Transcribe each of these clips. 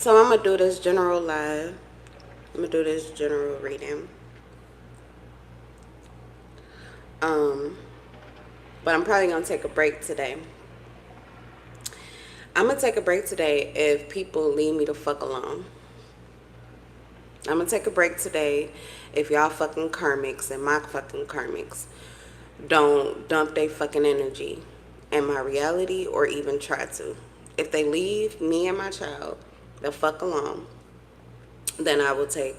So I'm gonna do this general live. I'm gonna do this general reading. But I'm probably gonna take a break today. I'm gonna take a break today if people leave me the fuck alone. I'm gonna take a break today if y'all fucking karmics and my fucking karmics don't dump their fucking energy in my reality or even try to. If they leave me and my child the fuck alone, then I will take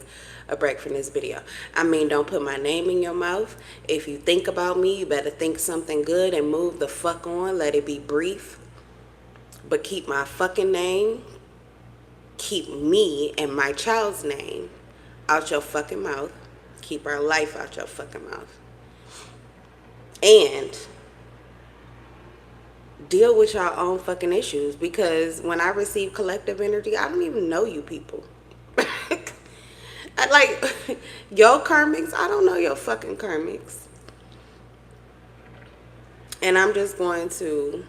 a break from this video. I mean, don't put my name in your mouth. If you think about me, you better think something good and move the fuck on. Let it be brief. But keep my fucking name, keep me and my child's name out your fucking mouth. Keep our life out your fucking mouth. And deal with your own fucking issues, because when I receive collective energy, I don't even know you people. I like your karmics, I don't know your fucking karmics. And I'm just going to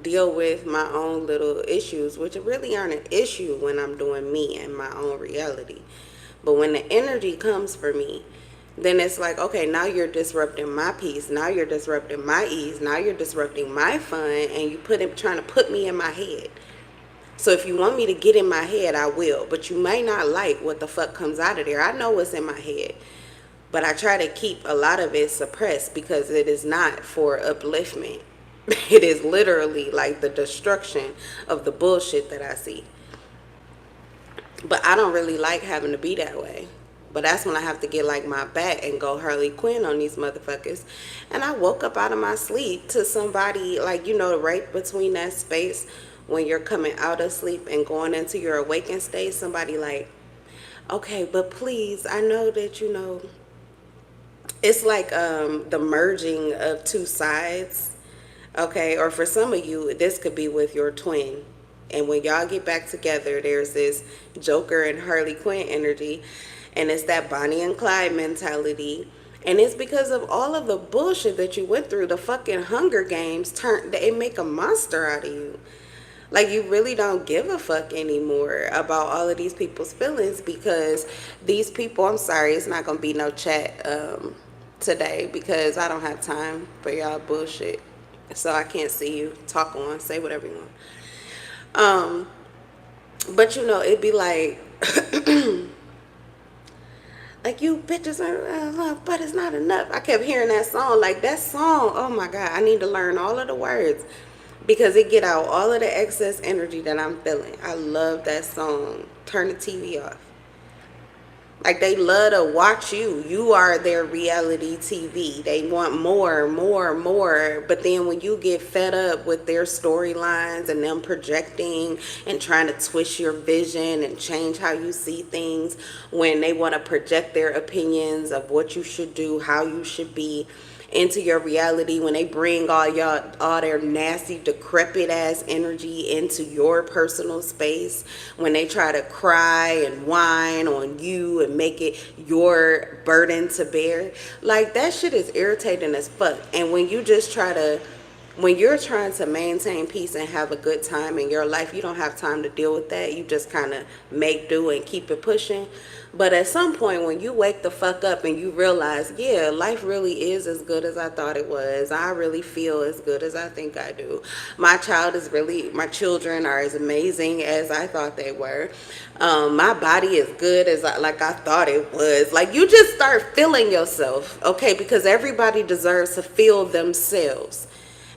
deal with my own little issues, which really aren't an issue when I'm doing me and my own reality. But when the energy comes for me, then it's like, okay, now you're disrupting my peace. Now you're disrupting my ease. Now you're disrupting my fun, and trying to put me in my head. So if you want me to get in my head, I will. But you may not like what the fuck comes out of there. I know what's in my head. But I try to keep a lot of it suppressed because it is not for upliftment. It is literally like the destruction of the bullshit that I see. But I don't really like having to be that way. But that's when I have to get like my back and go Harley Quinn on these motherfuckers. And I woke up out of my sleep to somebody, like, you know, right between that space when you're coming out of sleep and going into your awakened state. Somebody like, okay, but please, I know that, you know, it's like the merging of two sides. Okay, or for some of you, this could be with your twin. And when y'all get back together, there's this Joker and Harley Quinn energy. And it's that Bonnie and Clyde mentality. And it's because of all of the bullshit that you went through. The fucking Hunger Games they make a monster out of you. Like, you really don't give a fuck anymore about all of these people's feelings, because these people, I'm sorry, it's not going to be no chat today because I don't have time for y'all bullshit. So I can't see you. Talk on, say whatever you want. But you know, it'd be like, like, you bitches are love, but it's not enough. I kept hearing that song. Like, that song, oh my God, I need to learn all of the words because it get out all of the excess energy that I'm feeling. I love that song. Turn the TV off. Like, they love to watch you. You are their reality TV. They want more, more, more. But then when you get fed up with their storylines and them projecting and trying to twist your vision and change how you see things, when they want to project their opinions of what you should do, how you should be, into your reality, when they bring all their nasty, decrepit ass energy into your personal space, when they try to cry and whine on you and make it your burden to bear, like, that shit is irritating as fuck. And when you're trying to maintain peace and have a good time in your life, you don't have time to deal with that. You just kind of make do and keep it pushing. But at some point, when you wake the fuck up and you realize, yeah, life really is as good as I thought it was. I really feel as good as I think I do. My children are as amazing as I thought they were. My body is good as I thought it was. Like, you just start feeling yourself, okay? Because everybody deserves to feel themselves.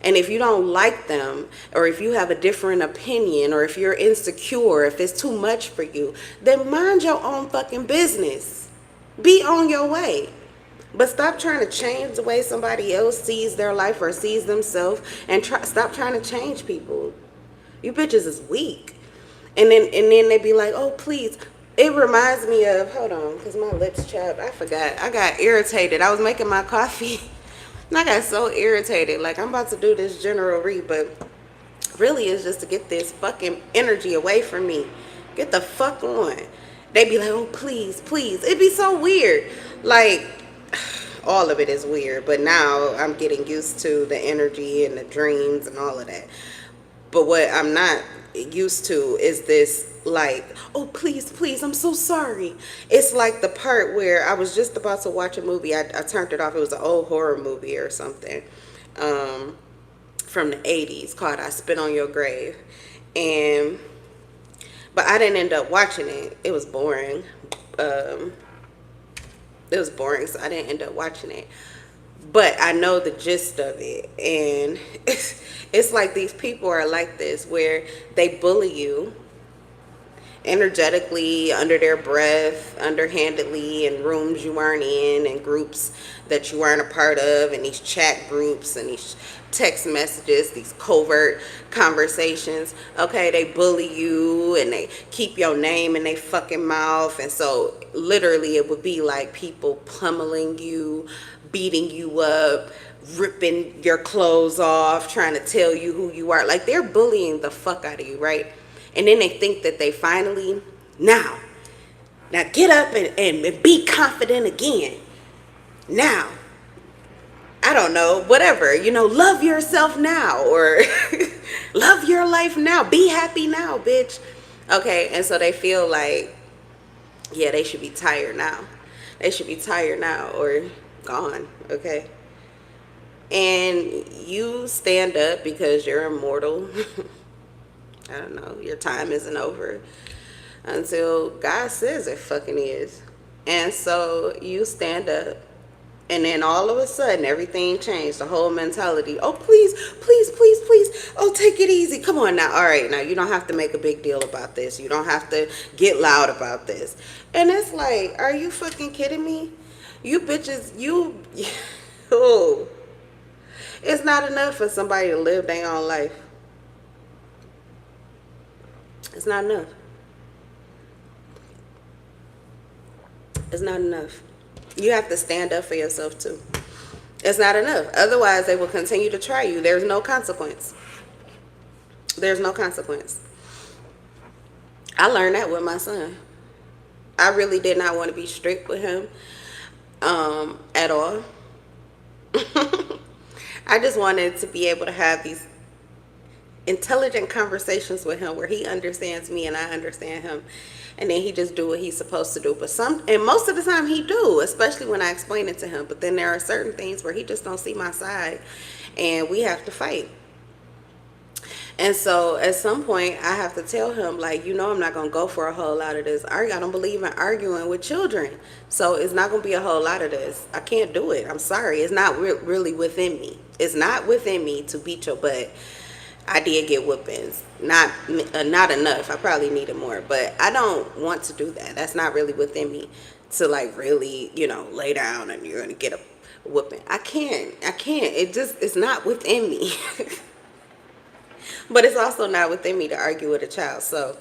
And if you don't like them, or if you have a different opinion, or if you're insecure, if it's too much for you, then mind your own fucking business. Be on your way. But stop trying to change the way somebody else sees their life or sees themselves, and stop trying to change people. You bitches is weak. And then they be like, oh, please. It reminds me of, hold on, because my lips chapped. I forgot. I got irritated. I was making my coffee. And I got so irritated. Like, I'm about to do this general read, but really it's just to get this fucking energy away from me. Get the fuck on. They be like, oh, please, please. It'd be so weird. Like, all of it is weird. But now I'm getting used to the energy and the dreams and all of that. But what I'm not used to is this like, oh, please, please, I'm so sorry. It's like the part where I was just about to watch a movie. I turned it off. It was an old horror movie or something, from the 80s called I Spit on Your Grave. And, but I didn't end up watching it. It was boring. So I didn't end up watching it. But I know the gist of it. And it's like these people are like this, where they bully you energetically, under their breath, underhandedly, in rooms you weren't in, and groups that you weren't a part of, and these chat groups and these text messages, these covert conversations. Okay, they bully you and they keep your name in their fucking mouth. And so literally it would be like people pummeling you, beating you up, ripping your clothes off, trying to tell you who you are. Like, they're bullying the fuck out of you, right? And then they think that they finally, now get up and be confident again. Now, I don't know, whatever, love yourself now, or love your life now. Be happy now, bitch. Okay, and so they feel like, yeah, they should be tired now. They should be tired now or gone, okay? And you stand up because you're immortal. I don't know, your time isn't over until God says it fucking is. And so you stand up, and then all of a sudden everything changed. The whole mentality. Oh, please, please, please, please. Oh, take it easy. Come on now. All right, now you don't have to make a big deal about this. You don't have to get loud about this. And it's like, are you fucking kidding me? You bitches, oh, it's not enough for somebody to live their own life. It's not enough. It's not enough. You have to stand up for yourself too. It's not enough. Otherwise, they will continue to try you. There's no consequence. There's no consequence. I learned that with my son. I really did not want to be strict with him at all. I just wanted to be able to have these intelligent conversations with him where he understands me and I understand him, and then he just do what he's supposed to do. But most of the time he do, especially when I explain it to him. But then there are certain things where he just don't see my side, and we have to fight. And so at some point I have to tell him, like, I'm not gonna go for a whole lot of this. I don't believe in arguing with children, so it's not gonna be a whole lot of this. I can't do it. I'm sorry. It's not really within me. It's not within me to beat your butt. I did get whoopings, not enough. I probably needed more, but I don't want to do that. That's not really within me to, like, really, lay down and you're gonna get a whooping. I can't. It's not within me. But it's also not within me to argue with a child. So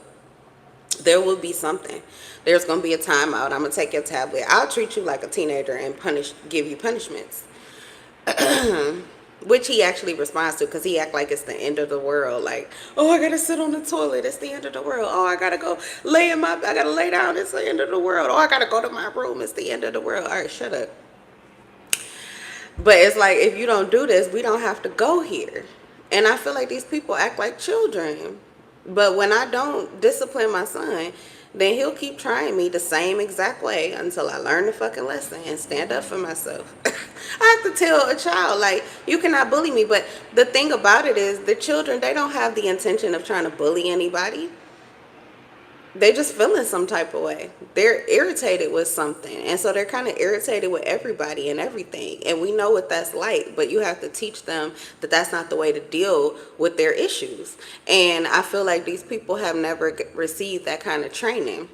there will be something. There's gonna be a timeout. I'm gonna take your tablet. I'll treat you like a teenager and give you punishments. Which he actually responds to, because he act like it's the end of the world. Like, oh, I gotta sit on the toilet, it's the end of the world. Oh, I gotta lay down, it's the end of the world. Oh, I gotta go to my room, it's the end of the world. All right, shut up. But it's like, if you don't do this, we don't have to go here. And I feel like these people act like children. But when I don't discipline my son, then he'll keep trying me the same exact way until I learn the fucking lesson and stand up for myself. I have to tell a child, like, you cannot bully me. But the thing about it is, the children, they don't have the intention of trying to bully anybody. They just feeling some type of way. They're irritated with something. And so they're kind of irritated with everybody and everything. And we know what that's like. But you have to teach them that that's not the way to deal with their issues. And I feel like these people have never received that kind of training.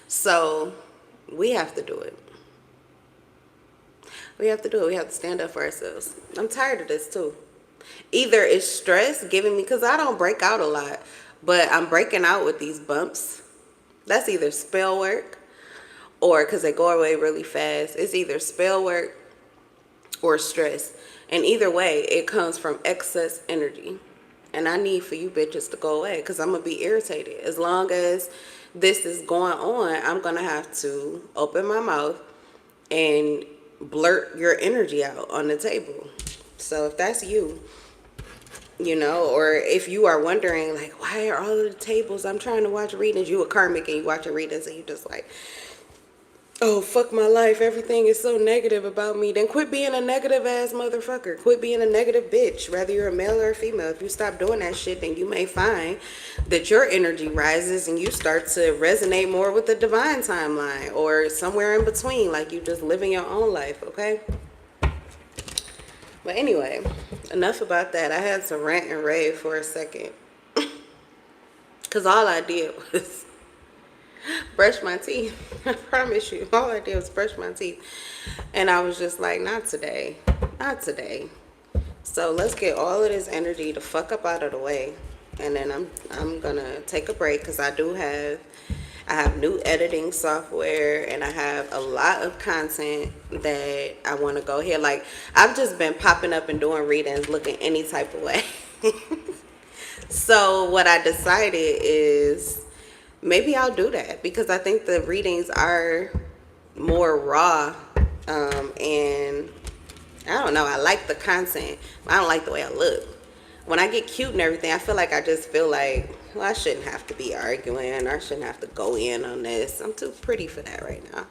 So we have to do it. We have to do it. We have to stand up for ourselves. I'm tired of this too. Either it's stress giving me, because I don't break out a lot, but I'm breaking out with these bumps. That's either spell work or because they go away really fast. It's either spell work or stress. And either way, it comes from excess energy. And I need for you bitches to go away, because I'm going to be irritated. As long as this is going on, I'm going to have to open my mouth and blurt your energy out on the table. So if that's you, You know, or if you are wondering, like, why are all of the tables I'm trying to watch readings, you a karmic and you watch readings and you just like, oh, fuck my life, everything is so negative about me, then quit being a negative ass motherfucker. Quit being a negative bitch, whether you're a male or a female. If you stop doing that shit, then you may find that your energy rises and you start to resonate more with the divine timeline or somewhere in between, like you just living your own life, okay? But anyway, enough about that. I had to rant and rave for a second. Because all I did was brush my teeth. I promise you. All I did was brush my teeth. And I was just like, not today. Not today. So let's get all of this energy the fuck up out of the way. And then I'm going to take a break because I have new editing software and I have a lot of content that I want to go ahead. Like, I've just been popping up and doing readings looking any type of way. So what I decided is maybe I'll do that because I think the readings are more raw. And I don't know, I like the content. I don't like the way I look. When I get cute and everything, I feel like well, I shouldn't have to be arguing. I shouldn't have to go in on this. I'm too pretty for that right now.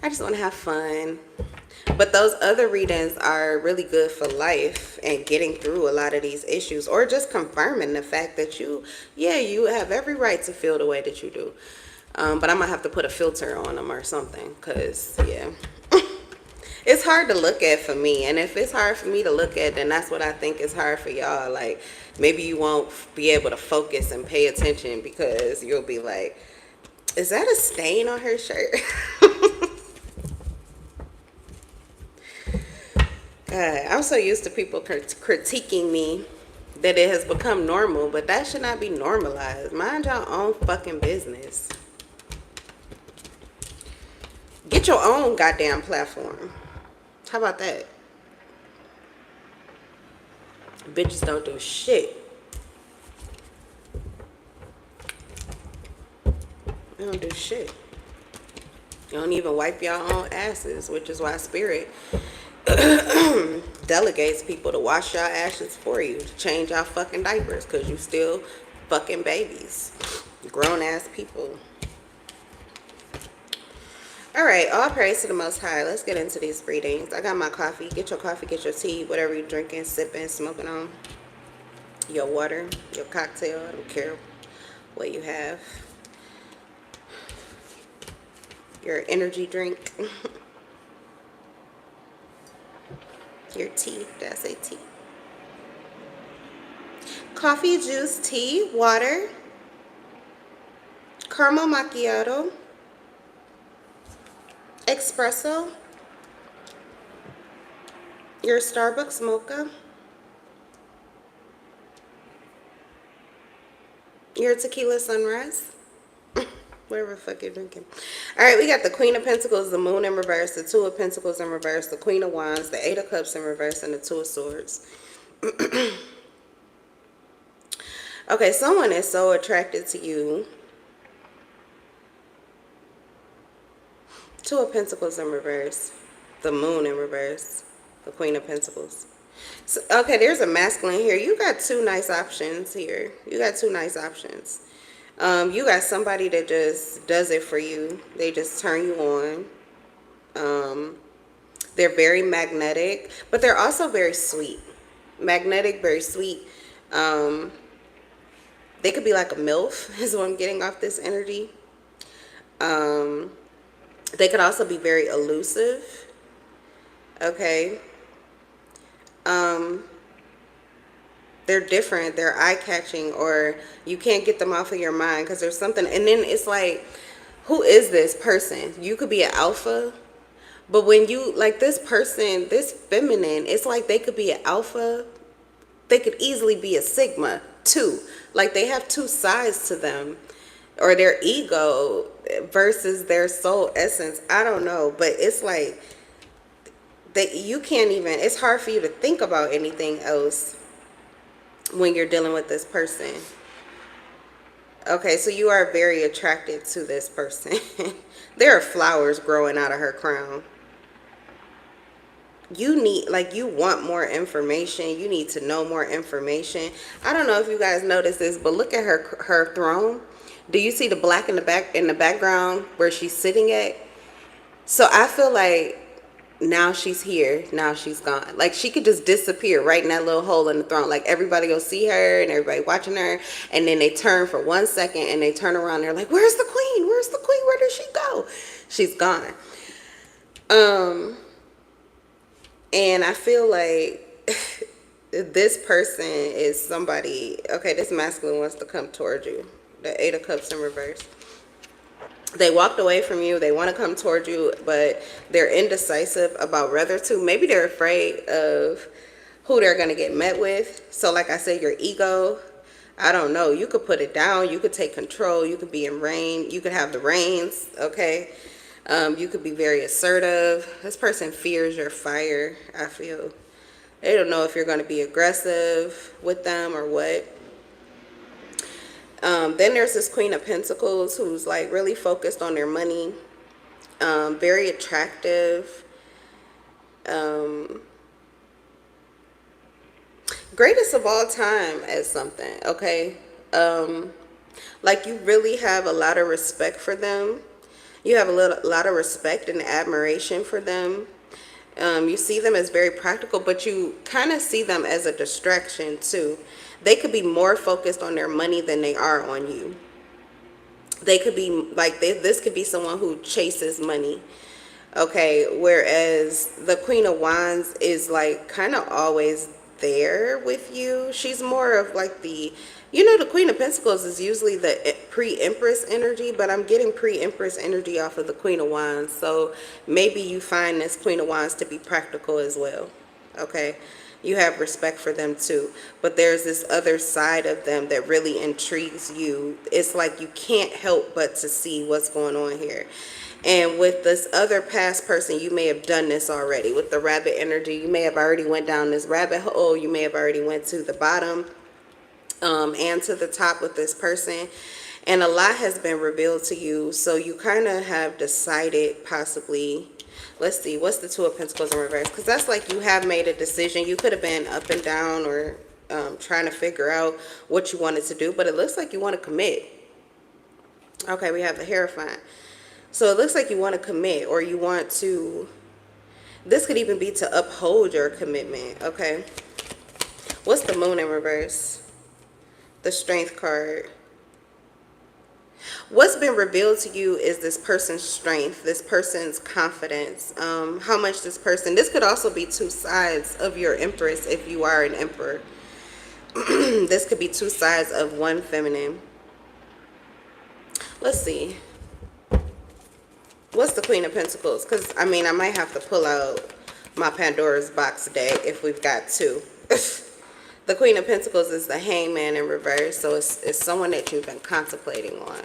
I just want to have fun. But those other readings are really good for life and getting through a lot of these issues, or just confirming the fact that you have every right to feel the way that you do. But I'm going to have to put a filter on them or something because, yeah. It's hard to look at for me, and if it's hard for me to look at, then that's what I think is hard for y'all. Like, maybe you won't be able to focus and pay attention because you'll be like, is that a stain on her shirt? God, I'm so used to people critiquing me that it has become normal, but that should not be normalized. Mind your own fucking business. Get your own goddamn platform. How about that? Bitches don't do shit. They don't do shit. You don't even wipe your own asses, which is why Spirit delegates people to wash your ashes for you, to change your fucking diapers, because you still fucking babies. Grown ass people. All right, all praise to the Most High. Let's get into these readings. I got my coffee. Get your coffee, get your tea, whatever you're drinking, sipping, smoking on. Your water, your cocktail. I don't care what you have. Your energy drink. Your tea. Did I say tea? Coffee, juice, tea, water, caramel macchiato, espresso, your Starbucks mocha, your tequila sunrise, whatever the fuck you're drinking. All right, we got the Queen of Pentacles, the Moon in reverse, the Two of Pentacles in reverse, the Queen of Wands, the Eight of Cups in reverse, and the Two of Swords. Okay, someone is so attracted to you. Two of Pentacles in reverse, the Moon in reverse, the Queen of Pentacles. So, okay, there's a masculine here. You got two nice options here. You got two nice options. You got somebody that just does it for you. They just turn you on. They're very magnetic, but they're also very sweet. Magnetic, very sweet. They could be like a MILF, is what I'm getting off this energy. They could also be very elusive. Okay. They're different. They're eye-catching, or you can't get them off of your mind because there's something. And then it's like, who is this person? You could be an alpha, but when you, like, this person, this feminine, it's like they could be an alpha. They could easily be a sigma too. Like, they have two sides to them, or their ego versus their soul essence. I don't know, but it's like that you can't even, it's hard for you to think about anything else when you're dealing with this person. Okay, so you are very attracted to this person. There are flowers growing out of her crown. you need, like, you want more information. You need to know more information. I don't know if you guys notice this, but look at her throne. Do you see the black in the background where she's sitting at? So I feel like now she's here, now she's gone. Like, she could just disappear right in that little hole in the throne. Like, everybody will see her and everybody watching her, and then they turn for 1 second and they turn around. They're like, "Where's the queen? Where's the queen? Where did she go?" She's gone. And I feel like this person is somebody. Okay, this masculine wants to come towards you. The Eight of Cups in reverse. They walked away from you. They want to come towards you, but they're indecisive about whether to. Maybe they're afraid of who they're going to get met with. So like I said, your ego, I don't know. You could put it down. You could take control. You could be in reign. You could have the reins, okay? You could be very assertive. This person fears your fire, I feel. They don't know if you're going to be aggressive with them or what. Then there's this Queen of Pentacles who's like really focused on their money, very attractive, greatest of all time at something, okay? Like, you really have a lot of respect for them. You have a lot of respect and admiration for them. You see them as very practical, but you kind of see them as a distraction too. They could be more focused on their money than they are on you. They could be like, this could be someone who chases money. Okay, whereas the Queen of Wands is like kind of always there with you. She's more of like the, the Queen of Pentacles is usually the pre-Empress energy, but I'm getting pre-Empress energy off of the Queen of Wands. So maybe you find this Queen of Wands to be practical as well. Okay, you have respect for them too, but there's this other side of them that really intrigues you. It's like you can't help but to see what's going on here. And with this other past person, you may have done this already. With the rabbit energy, you may have already went down this rabbit hole. You may have already went to the bottom and to the top with this person. And a lot has been revealed to you. So you kind of have decided possibly, let's see, what's the Two of Pentacles in reverse? Because that's like you have made a decision. You could have been up and down or trying to figure out what you wanted to do. But it looks like you want to commit. Okay, we have the Hierophant. So it looks like you want to commit, or you want to, this could even be to uphold your commitment, okay? What's the Moon in reverse? The Strength card. What's been revealed to you is this person's strength, this person's confidence, how much this person, this could also be two sides of your Empress if you are an Emperor. This could be two sides of one feminine. Let's see. What's the Queen of Pentacles? Because, I mean, I might have to pull out my Pandora's box deck if we've got two. The Queen of Pentacles is the Hangman in reverse. So it's someone that you've been contemplating on.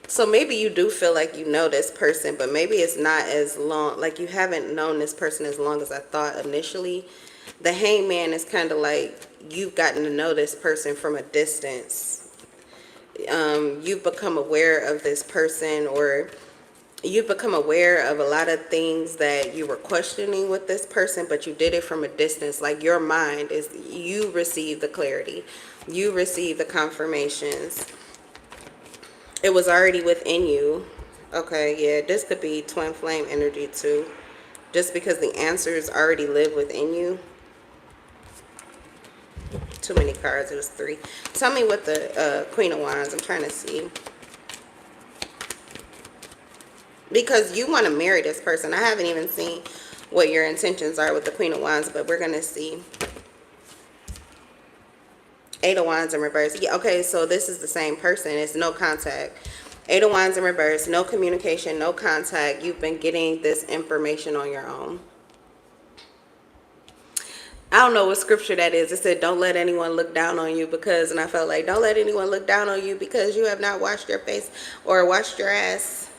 So maybe you do feel like you know this person, but maybe it's not as long. Like, you haven't known this person as long as I thought initially. The Hangman is kind of like you've gotten to know this person from a distance. You've become aware of this person, or you've become aware of a lot of things that you were questioning with this person, but you did it from a distance. Like, your mind is, you receive the clarity. You receive the confirmations. It was already within you. Okay, yeah, this could be twin flame energy too. Just because the answers already live within you. Too many cards, it was 3. Tell me what the Queen of Wands, I'm trying to see. Because you want to marry this person. I haven't even seen what your intentions are with the Queen of Wands, but we're going to see. 8 of Wands in reverse. Yeah, okay, so this is the same person. It's no contact. 8 of Wands in reverse. No communication, no contact. You've been getting this information on your own. I don't know what scripture that is. It said, don't let anyone look down on you because, and I felt like, don't let anyone look down on you because you have not washed your face or washed your ass.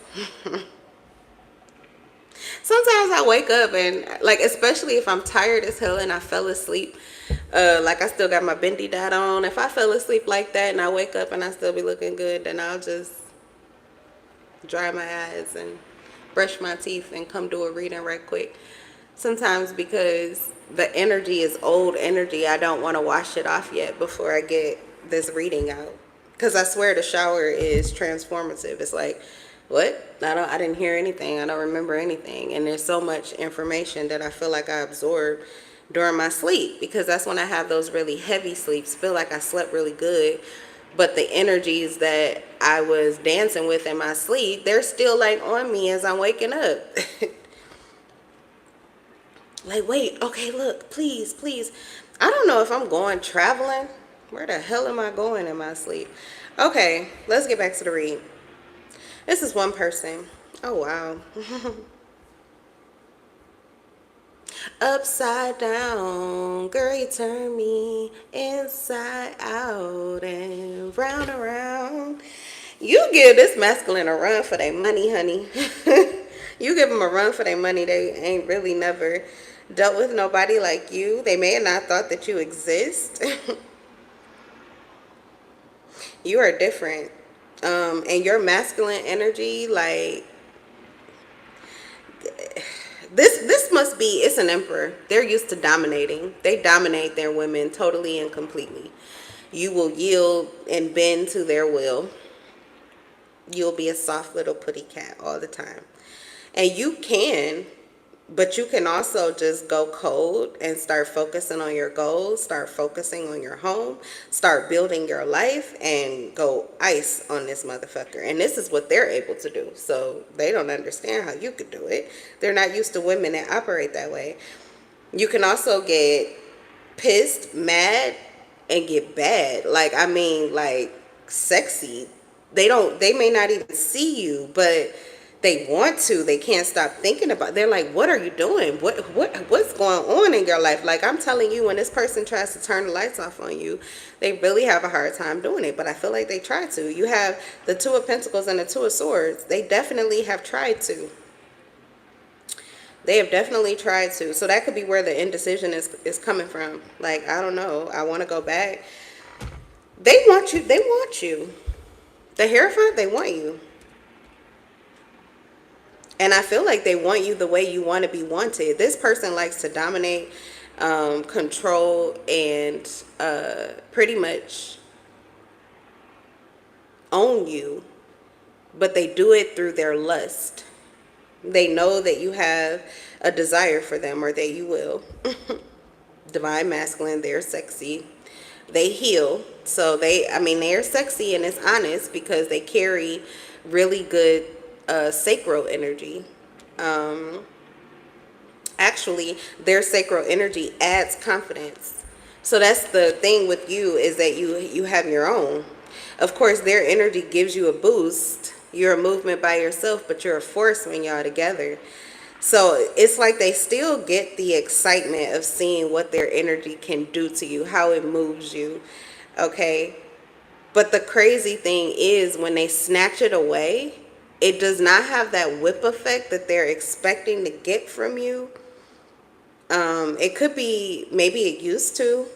Sometimes I wake up and, like, especially if I'm tired as hell and I fell asleep, like I still got my bendy dot on. If I fell asleep like that and I wake up and I still be looking good, then I'll just dry my eyes and brush my teeth and come do a reading right quick. Sometimes because the energy is old energy, I don't want to wash it off yet before I get this reading out. Because I swear the shower is transformative. It's like, what? I didn't hear anything. I don't remember anything. And there's so much information that I feel like I absorbed during my sleep, because that's when I have those really heavy sleeps. Feel like I slept really good, but the energies that I was dancing with in my sleep, they're still like on me as I'm waking up. Like, wait, okay, look, please, please. I don't know if I'm going traveling. Where the hell am I going in my sleep? Okay, let's get back to the read. This is one person. Oh, wow. Upside down, girl, you turn me inside out and round around. You give this masculine a run for their money, honey. You give them a run for their money. They ain't really never dealt with nobody like you. They may have not thought that you exist. You are different. And your masculine energy, like, this must be, it's an emperor. They're used to dominating. They dominate their women totally and completely. You will yield and bend to their will. You'll be a soft little putty cat all the time. And you can, but you can also just go cold and start focusing on your goals, start focusing on your home, start building your life, and go ice on this motherfucker. And this is what they're able to do. So they don't understand how you could do it. They're not used to women that operate that way. You can also get pissed, mad, and get bad. Like, I mean, like, sexy. They may not even see you, but they want to. They can't stop thinking about it. They're like, what are you doing? What's going on in your life? Like, I'm telling you, when this person tries to turn the lights off on you, they really have a hard time doing it. But I feel like they try to. You have the Two of Pentacles and the Two of Swords. They definitely have tried to. They have definitely tried to. So that could be where the indecision is coming from. Like, I don't know. I want to go back. They want you. They want you. The Hierophant, they want you. And I feel like they want you the way you want to be wanted. This person likes to dominate, control, and pretty much own you. But they do it through their lust. They know that you have a desire for them, or that you will. Divine masculine, they're sexy. They heal. So they are sexy, and it's honest because they carry really good sacral energy. Actually, their sacral energy adds confidence. So that's the thing with you, is that you have your own. Of course, their energy gives you a boost. You're a movement by yourself, but you're a force when y'all together. So it's like they still get the excitement of seeing what their energy can do to you, how it moves you. Okay? But the crazy thing is, when they snatch it away, it does not have that whip effect that they're expecting to get from you. It could be, maybe it used to,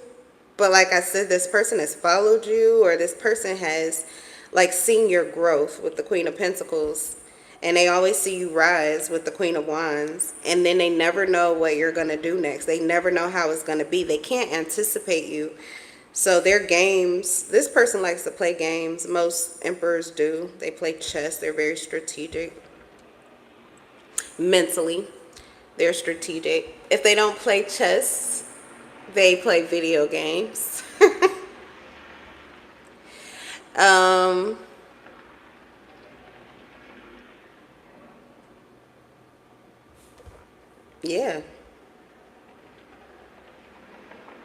but like I said, this person has followed you, or this person has like seen your growth with the Queen of Pentacles, and they always see you rise with the Queen of Wands, and then they never know what you're going to do next. They never know how it's going to be. They can't anticipate you. So their games, this person likes to play games. Most emperors do. They play chess. They're very strategic. Mentally, they're strategic. If they don't play chess, they play video games. Yeah.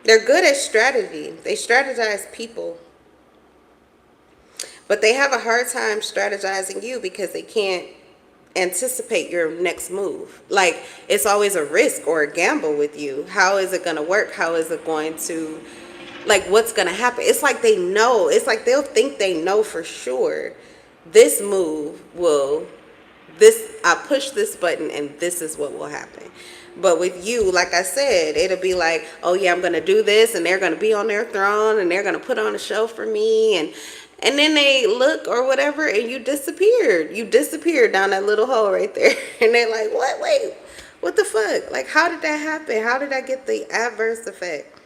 They're good at strategy. They strategize people. But they have a hard time strategizing you because they can't anticipate your next move. Like, it's always a risk or a gamble with you. How is it going to work? How is it going to, like, what's going to happen? It's like they know. It's like they'll think they know for sure this move will, I push this button and this is what will happen. But with you, like I said, it'll be like, oh yeah, I'm going to do this, and they're going to be on their throne, and they're going to put on a show for me, and then they look or whatever, and you disappeared. You disappeared down that little hole right there. And they're like, what? Wait, What the fuck? Like, how did that happen? How did I get the adverse effect?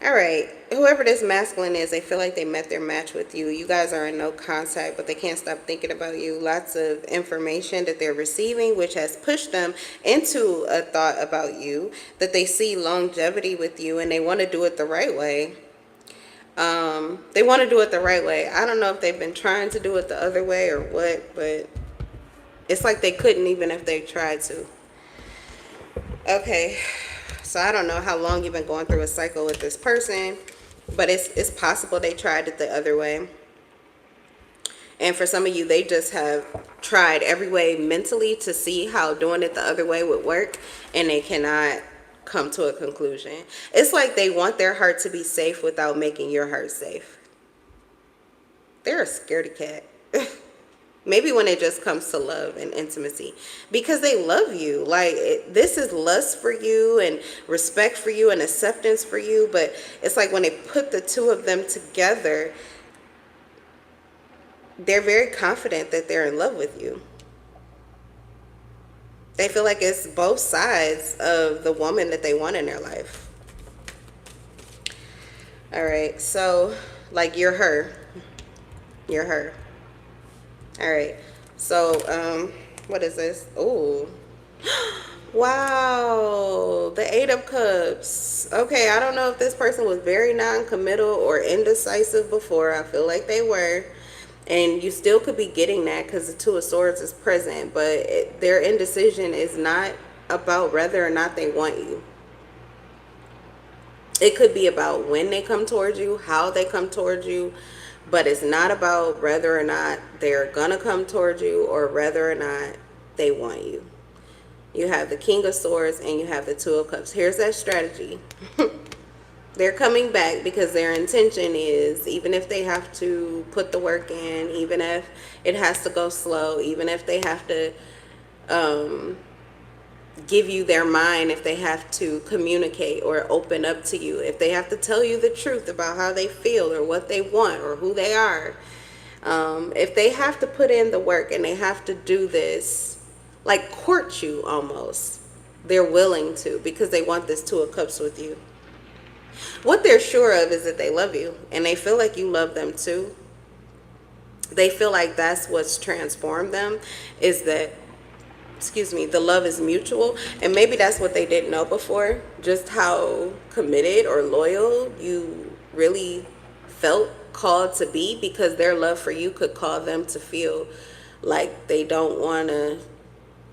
All right. Whoever this masculine is, they feel like they met their match with you. You guys are in no contact, but they can't stop thinking about you. Lots of information that they're receiving, which has pushed them into a thought about you, that they see longevity with you, and they want to do it the right way. They want to do it the right way. I don't know if they've been trying to do it the other way or what, but it's like they couldn't even if they tried to. Okay. So I don't know how long you've been going through a cycle with this person, but it's possible they tried it the other way. And for some of you, they just have tried every way mentally to see how doing it the other way would work, and they cannot come to a conclusion. It's like they want their heart to be safe without making your heart safe. They're a scaredy cat. Maybe when it just comes to love and intimacy, because they love you. Like, this is lust for you and respect for you and acceptance for you. But it's like when they put the two of them together, they're very confident that they're in love with you. They feel like it's both sides of the woman that they want in their life. All right. So, like, you're her. You're her. All right, so what is this? Oh, wow, the Eight of Cups. Okay, I don't know if this person was very non-committal or indecisive before. I feel like they were, and you still could be getting that because the Two of Swords is present, but their indecision is not about whether or not they want you. It could be about when they come towards you, how they come towards you, but it's not about whether or not they're gonna come towards you or whether or not they want you. You have the King of Swords and you have the Two of Cups. Here's that strategy. They're coming back because their intention is, even if they have to put the work in, even if it has to go slow, even if they have to give you their mind, if they have to communicate or open up to you, if they have to tell you the truth about how they feel or what they want or who they are, if they have to put in the work and they have to do this, like court you almost, they're willing to, because they want this Two of Cups with you. What they're sure of is that they love you and they feel like you love them too. They feel like that's what's transformed them, is that, excuse me, the love is mutual. And maybe that's what they didn't know before, just how committed or loyal you really felt called to be, because their love for you could cause them to feel like they don't want to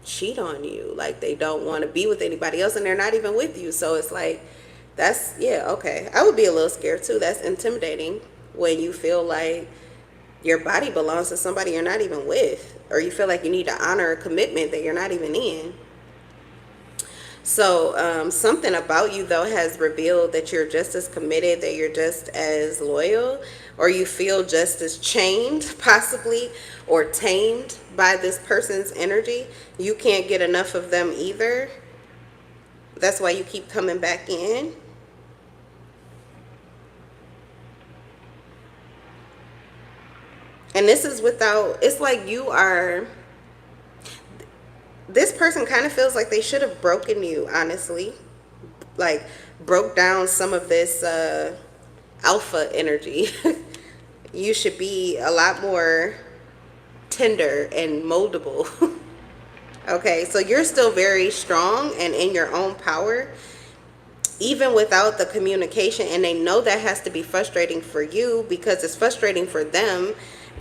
cheat on you, like they don't want to be with anybody else, and they're not even with you. So it's like, that's, yeah, okay. I would be a little scared too. That's intimidating when you feel like your body belongs to somebody you're not even with, or you feel like you need to honor a commitment that you're not even in. So something about you, though, has revealed that you're just as committed, that you're just as loyal, or you feel just as chained, possibly, or tamed by this person's energy. You can't get enough of them either. That's why you keep coming back in. And this is without, it's like you are, this person kind of feels like they should have broken you, honestly. Like, broke down some of this alpha energy. You should be a lot more tender and moldable. Okay, so you're still very strong and in your own power, even without the communication. And they know that has to be frustrating for you, because it's frustrating for them,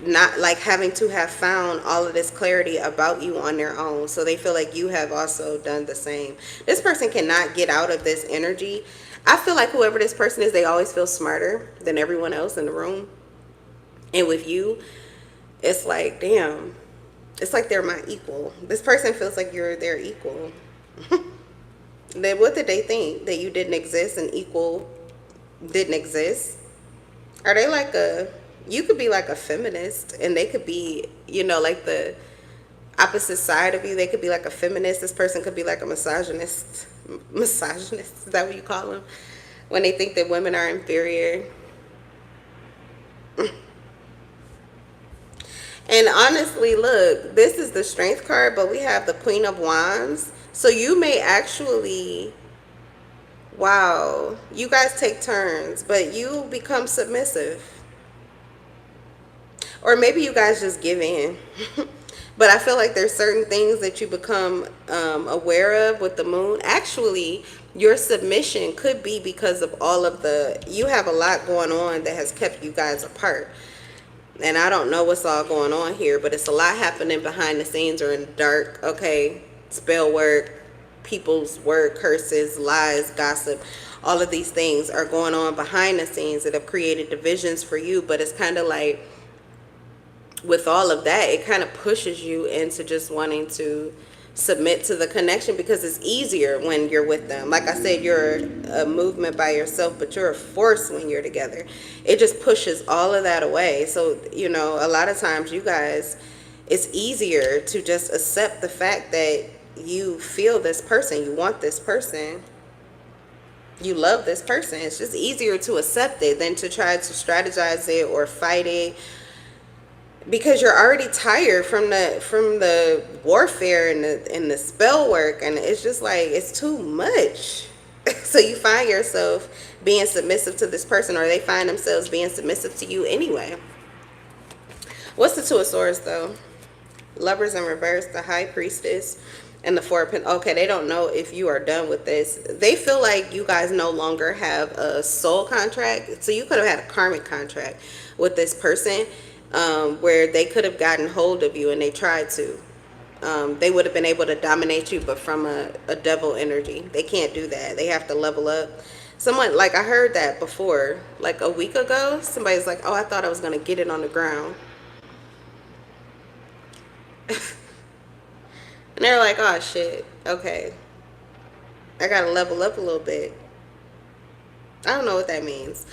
not like having to have found all of this clarity about you on their own. So they feel like you have also done the same. This person cannot get out of this energy. I feel like whoever this person is, they always feel smarter than everyone else in the room. And with you, it's like, damn, it's like they're my equal. This person feels like you're their equal. Then what did they think? That you didn't exist and equal didn't exist? Are they like a, you could be like a feminist, and they could be, you know, like the opposite side of you. They could be like a feminist. This person could be like a misogynist. Misogynist, is that what you call them? When they think that women are inferior. And honestly, look, this is the Strength card, but we have the Queen of Wands. So you may actually, wow, you guys take turns, but you become submissive. Or maybe you guys just give in. But I feel like there's certain things that you become aware of with the moon. Actually, your submission could be because of all of you have a lot going on that has kept you guys apart. And I don't know what's all going on here, but it's a lot happening behind the scenes or in the dark, okay? Spell work, people's word curses, lies, gossip. All of these things are going on behind the scenes that have created divisions for you, but it's kind of like, with all of that, it kind of pushes you into just wanting to submit to the connection because it's easier when you're with them. Like I said, you're a movement by yourself, but you're a force when you're together. It just pushes all of that away. So, you know, a lot of times you guys, it's easier to just accept the fact that you feel this person, you want this person, you love this person. It's just easier to accept it than to try to strategize it or fight it, because you're already tired from the warfare and the spell work, and it's just like it's too much. So you find yourself being submissive to this person, or they find themselves being submissive to you anyway. What's the Two of Swords though? Lovers in reverse, the High Priestess, and the Four of Pentacles. Okay, they don't know if you are done with this. They feel like you guys no longer have a soul contract. So you could have had a karmic contract with this person, where they could have gotten hold of you and they tried to. They would have been able to dominate you, but from a devil energy. They can't do that. They have to level up. Someone, like I heard that before, like a week ago, somebody's like, oh, I thought I was going to get it on the ground. And they're like, oh, shit, okay. I got to level up a little bit. I don't know what that means.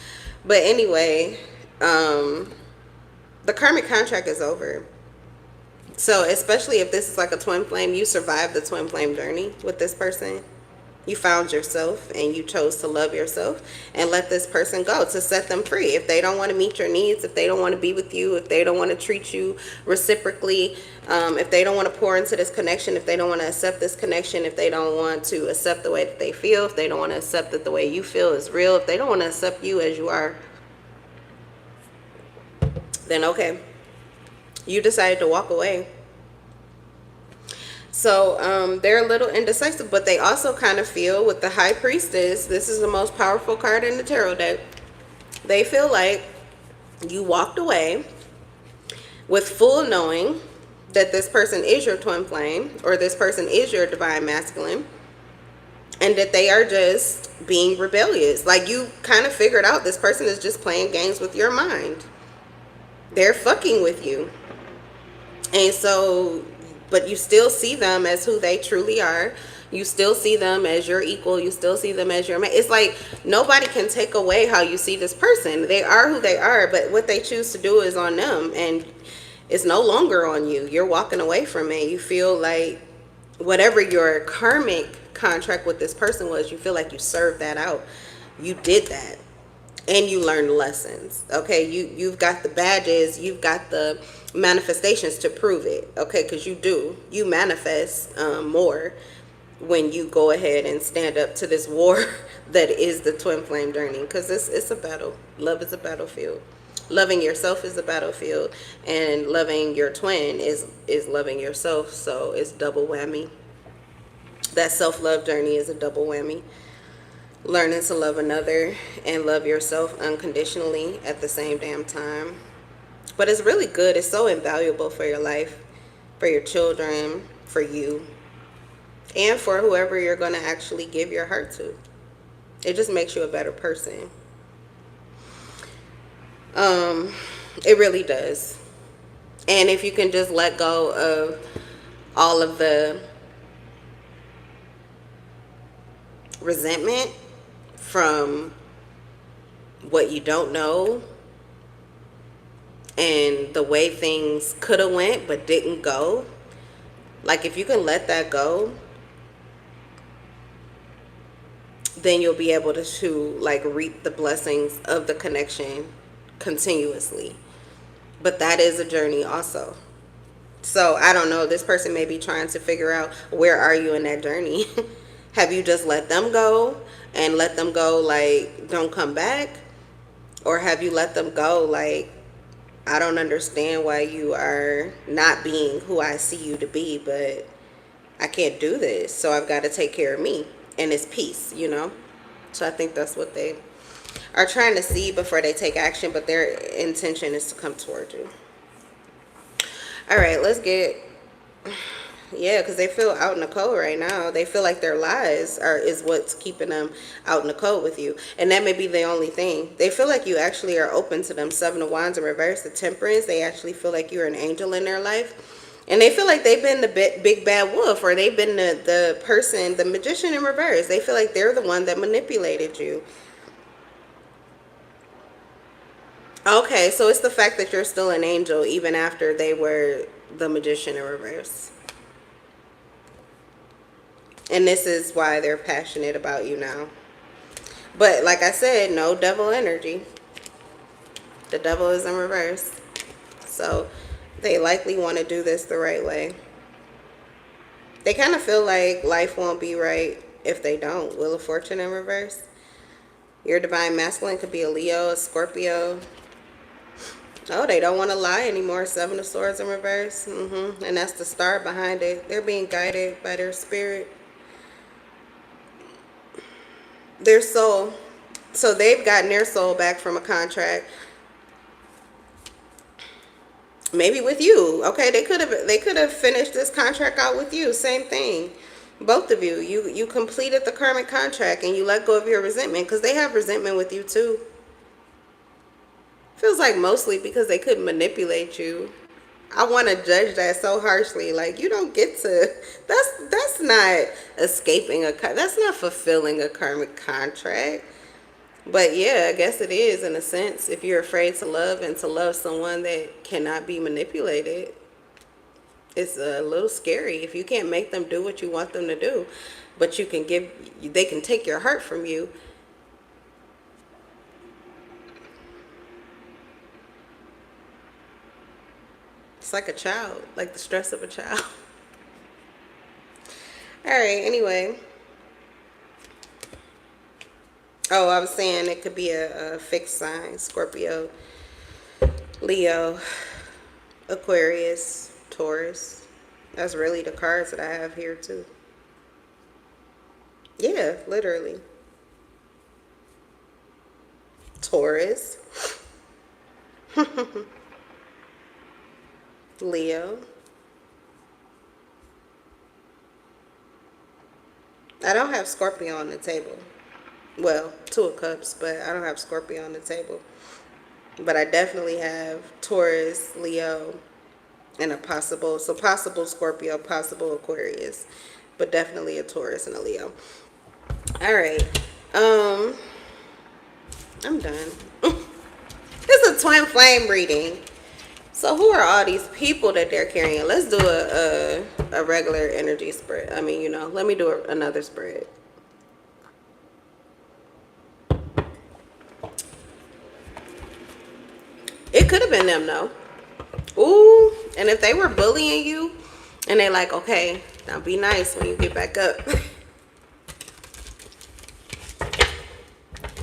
But anyway, the karmic contract is over. So especially if this is like a twin flame, you survived the twin flame journey with this person. You found yourself and you chose to love yourself and let this person go, to set them free. If they don't want to meet your needs, if they don't want to be with you, if they don't want to treat you reciprocally, if they don't want to pour into this connection, if they don't want to accept this connection, if they don't want to accept the way that they feel, if they don't want to accept that the way you feel is real, if they don't want to accept you as you are, then okay, you decided to walk away. So they're a little indecisive, but they also kind of feel with the High Priestess, this is the most powerful card in the tarot deck, they feel like you walked away with full knowing that this person is your twin flame, or this person is your divine masculine, and that they are just being rebellious. Like you kind of figured out this person is just playing games with your mind. They're fucking with you. And so, but you still see them as who they truly are. You still see them as your equal. You still see them as your man. It's like nobody can take away how you see this person. They are who they are, but what they choose to do is on them, and it's no longer on you. You're walking away from it. You feel like whatever your karmic contract with this person was, you feel like you served that out. You did that. And you learned lessons. Okay, you've got the badges, you've got the manifestations to prove it. Okay, because you manifest more when you go ahead and stand up to this war that is the twin flame journey. Because it's a battle. Love is a battlefield. Loving yourself is a battlefield, and loving your twin is loving yourself. So it's double whammy. That self-love journey is a double whammy. Learning to love another and love yourself unconditionally at the same damn time. But it's really good. It's so invaluable for your life, for your children, for you, and for whoever you're going to actually give your heart to. It just makes you a better person. It really does. And if you can just let go of all of the resentment from what you don't know and the way things could have went but didn't go, like if you can let that go, then you'll be able to like reap the blessings of the connection continuously. But that is a journey also. So I don't know. This person may be trying to figure out, where are you in that journey? Have you just let them go and let them go like don't come back? Or have you let them go like, I don't understand why you are not being who I see you to be, but I can't do this. So I've got to take care of me. And it's peace, you know? So I think that's what they are trying to see before they take action, but their intention is to come toward you. All right, let's get, yeah, because they feel out in the cold right now. They feel like their lies is what's keeping them out in the cold with you. And that may be the only thing. They feel like you actually are open to them. Seven of Wands in reverse, the Temperance. They actually feel like you're an angel in their life. And they feel like they've been the big bad wolf, or they've been the person, the Magician in reverse. They feel like they're the one that manipulated you. Okay, so it's the fact that you're still an angel even after they were the Magician in reverse. And this is why they're passionate about you now. But like I said, no devil energy. The devil is in reverse. So they likely want to do this the right way. They kind of feel like life won't be right if they don't. Wheel of Fortune in reverse. Your divine masculine could be a Leo, a Scorpio. Oh, they don't want to lie anymore. Seven of Swords in reverse. And that's the star behind it. They're being guided by their spirit. Their soul. So they've gotten their soul back from a contract. Maybe with you. Okay, they could have finished this contract out with you. Same thing. Both of you. You completed the karmic contract and you let go of your resentment, because they have resentment with you too. Feels like mostly because they couldn't manipulate you. I want to judge that so harshly. Like, you don't get to, that's not escaping that's not fulfilling a karmic contract. But yeah, I guess it is in a sense, if you're afraid to love and to love someone that cannot be manipulated. It's a little scary if you can't make them do what you want them to do, but they can take your heart from you. It's like a child, like the stress of a child. All right, anyway. Oh, I was saying it could be a fixed sign. Scorpio, Leo, Aquarius, Taurus. That's really the cards that I have here too. Yeah, literally. Taurus. Leo. I don't have Scorpio on the table. Well, Two of Cups, but I don't have Scorpio on the table. But I definitely have Taurus, Leo, and a possible Scorpio, possible Aquarius. But definitely a Taurus and a Leo. All right. I'm done. This is a twin flame reading. So who are all these people that they're carrying? Let's do a regular energy spread. I mean, let me do another spread. It could have been them, though. Ooh, and if they were bullying you, and they like, okay, now be nice when you get back up.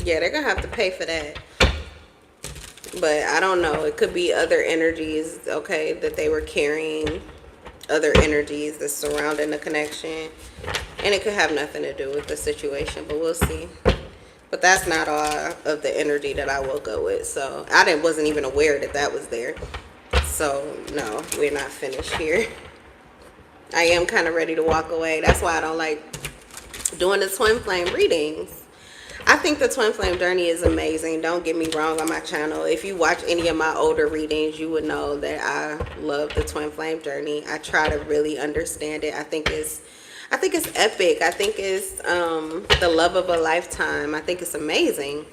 Yeah, they're going to have to pay for that. But I don't know. It could be other energies, okay, that they were carrying. Other energies that's surrounding the connection. And it could have nothing to do with the situation, but we'll see. But that's not all of the energy that I woke up with. So I wasn't even aware that was there. So no, we're not finished here. I am kind of ready to walk away. That's why I don't like doing the twin flame readings. I think the twin flame journey is amazing. Don't get me wrong on my channel. If you watch any of my older readings, you would know that I love the twin flame journey. I try to really understand it. I think it's epic. I think it's the love of a lifetime. I think it's amazing.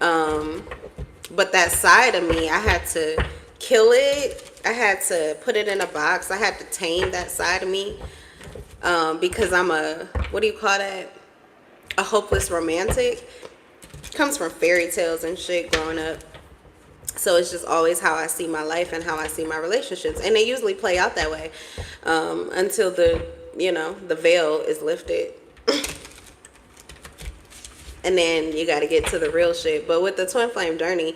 But that side of me, I had to kill it. I had to put it in a box. I had to tame that side of me because I'm what do you call that? A hopeless romantic. Comes from fairy tales and shit growing up. So it's just always how I see my life and how I see my relationships. And they usually play out that way until the veil is lifted. And then you got to get to the real shit. But with the twin flame journey,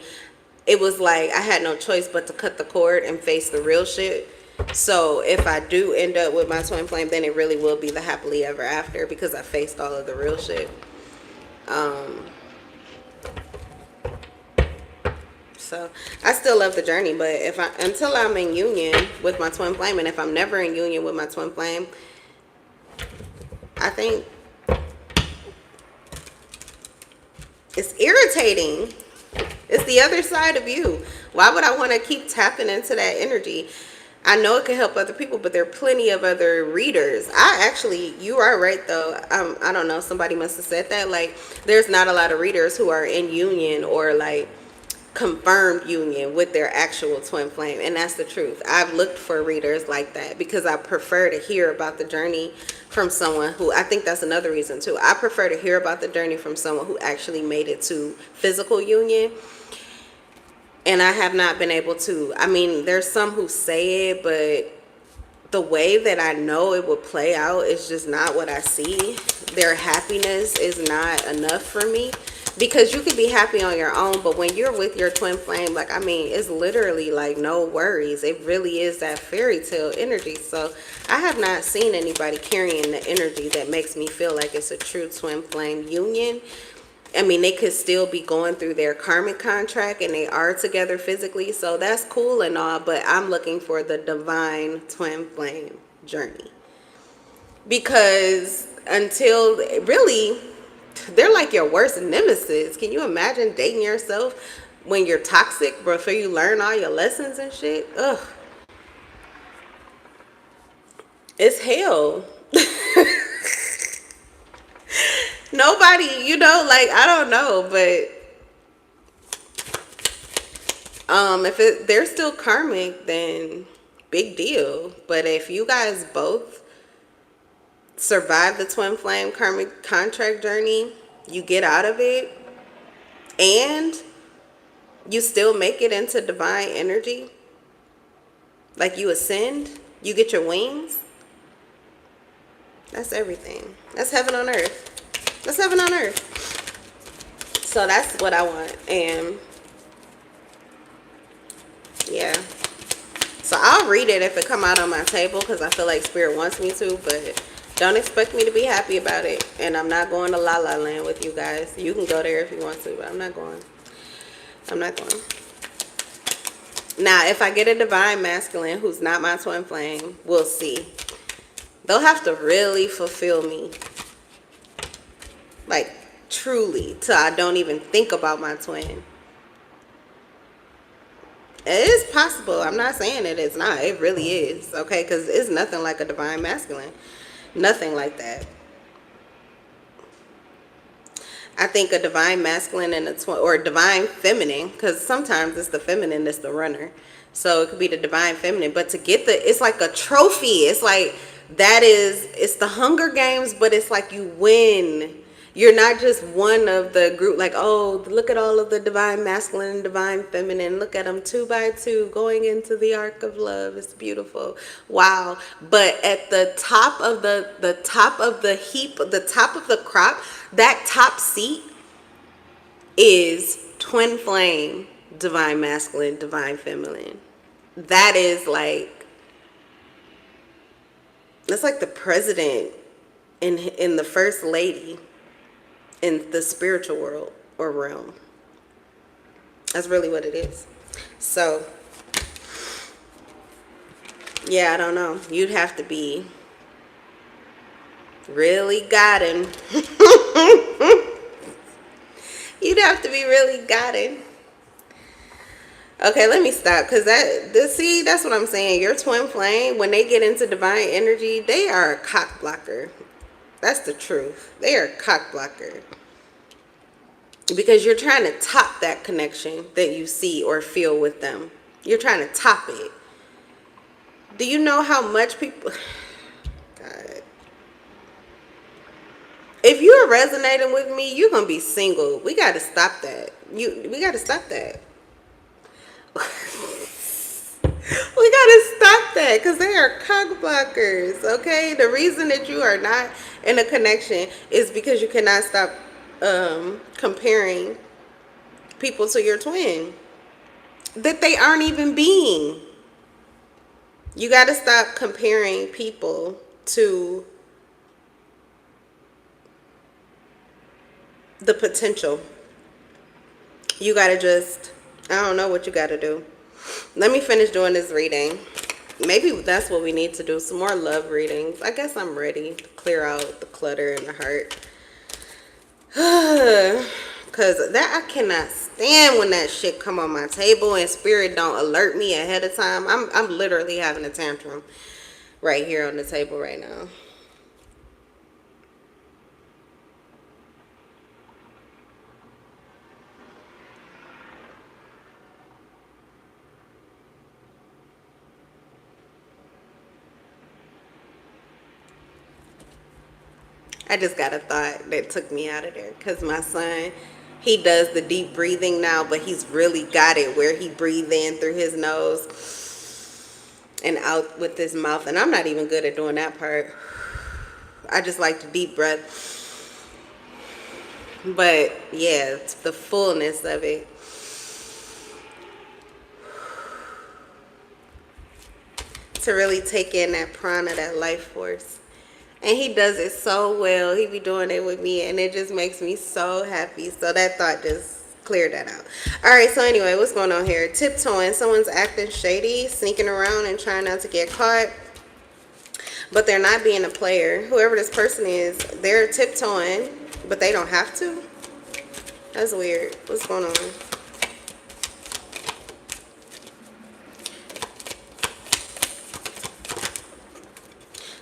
it was like I had no choice but to cut the cord and face the real shit. So if I do end up with my twin flame, then it really will be the happily ever after, because I faced all of the real shit. So I still love the journey, but until I'm in union with my twin flame, and if I'm never in union with my twin flame, I think it's irritating. It's the other side of you. Why would I want to keep tapping into that energy? I know it can help other people, but there are plenty of other readers. You are right though. I don't know. Somebody must have said that. Like, there's not a lot of readers who are in union or like confirmed union with their actual twin flame, and that's the truth. I've looked for readers like that because I prefer to hear about the journey from someone who, I think that's another reason too, I prefer to hear about the journey from someone who actually made it to physical union. And I have not been able to. I mean, there's some who say it, but the way that I know it would play out is just not what I see. Their happiness is not enough for me. Because you can be happy on your own, but when you're with your twin flame, like, I mean, it's literally like no worries. It really is that fairy tale energy. So I have not seen anybody carrying the energy that makes me feel like it's a true twin flame union. I mean, they could still be going through their karmic contract and they are together physically. So that's cool and all, but I'm looking for the divine twin flame journey. Because until really, they're like your worst nemesis. Can you imagine dating yourself when you're toxic before you learn all your lessons and shit? Ugh. It's hell. Nobody, like, I don't know, but if they're still karmic, then big deal. But if you guys both survive the twin flame karmic contract journey, you get out of it, and you still make it into divine energy, like you ascend, you get your wings, that's everything. That's heaven on earth. That's heaven on earth. So that's what I want. And yeah, so I'll read it if it come out on my table, because I feel like spirit wants me to, but don't expect me to be happy about it. And I'm not going to La La Land with you guys. You can go there if you want to, but I'm not going. I'm not going. Now, if I get a divine masculine who's not my twin flame, we'll see. They'll have to really fulfill me. Like, truly, till I don't even think about my twin. It is possible. I'm not saying it is not. It really is. Okay? Because it's nothing like a divine masculine. Nothing like that. I think a divine masculine and a twin, or a divine feminine, because sometimes it's the feminine that's the runner. So it could be the divine feminine. But to get it's like a trophy. It's like, it's the Hunger Games, but it's like you win. You're not just one of the group, like, oh, look at all of the divine masculine and divine feminine. Look at them 2 by 2 going into the arc of love. It's beautiful. Wow. But at the top of the top of the heap, the top of the crop, that top seat is twin flame, divine masculine, divine feminine. That is like, that's like the president in the first lady in the spiritual world or realm. That's really what it is. So yeah, I don't know. You'd have to be really gotten. You'd have to be really gotten. Okay, let me stop, because that's what I'm saying. Your twin flame, when they get into divine energy, they are a cock blocker. That's the truth. They are a cock blocker. Because you're trying to top that connection that you see or feel with them. You're trying to top it. Do you know how much people... God. If you're resonating with me, you're going to be single. We got to stop that. We got to stop that. We gotta stop that because they are cock blockers, okay? The reason that you are not in a connection is because you cannot stop comparing people to your twin that they aren't even being. You gotta stop comparing people to the potential. You gotta just, I don't know what you gotta do. Let me finish doing this reading. Maybe that's what we need to do, some more love readings. I guess I'm ready to clear out the clutter in the heart. Because that, I cannot stand when that shit come on my table and spirit don't alert me ahead of time. I'm literally having a tantrum right here on the table right now. I just got a thought that took me out of there because my son, he does the deep breathing now, but he's really got it where he breathes in through his nose and out with his mouth. And I'm not even good at doing that part. I just like the deep breath. But yeah, it's the fullness of it. To really take in that prana, that life force. And he does it so well. He be doing it with me, and it just makes me so happy. So that thought just cleared that out. All right, so anyway, what's going on here? Tiptoeing. Someone's acting shady, sneaking around and trying not to get caught. But they're not being a player. Whoever this person is, they're tiptoeing, but they don't have to. That's weird. What's going on?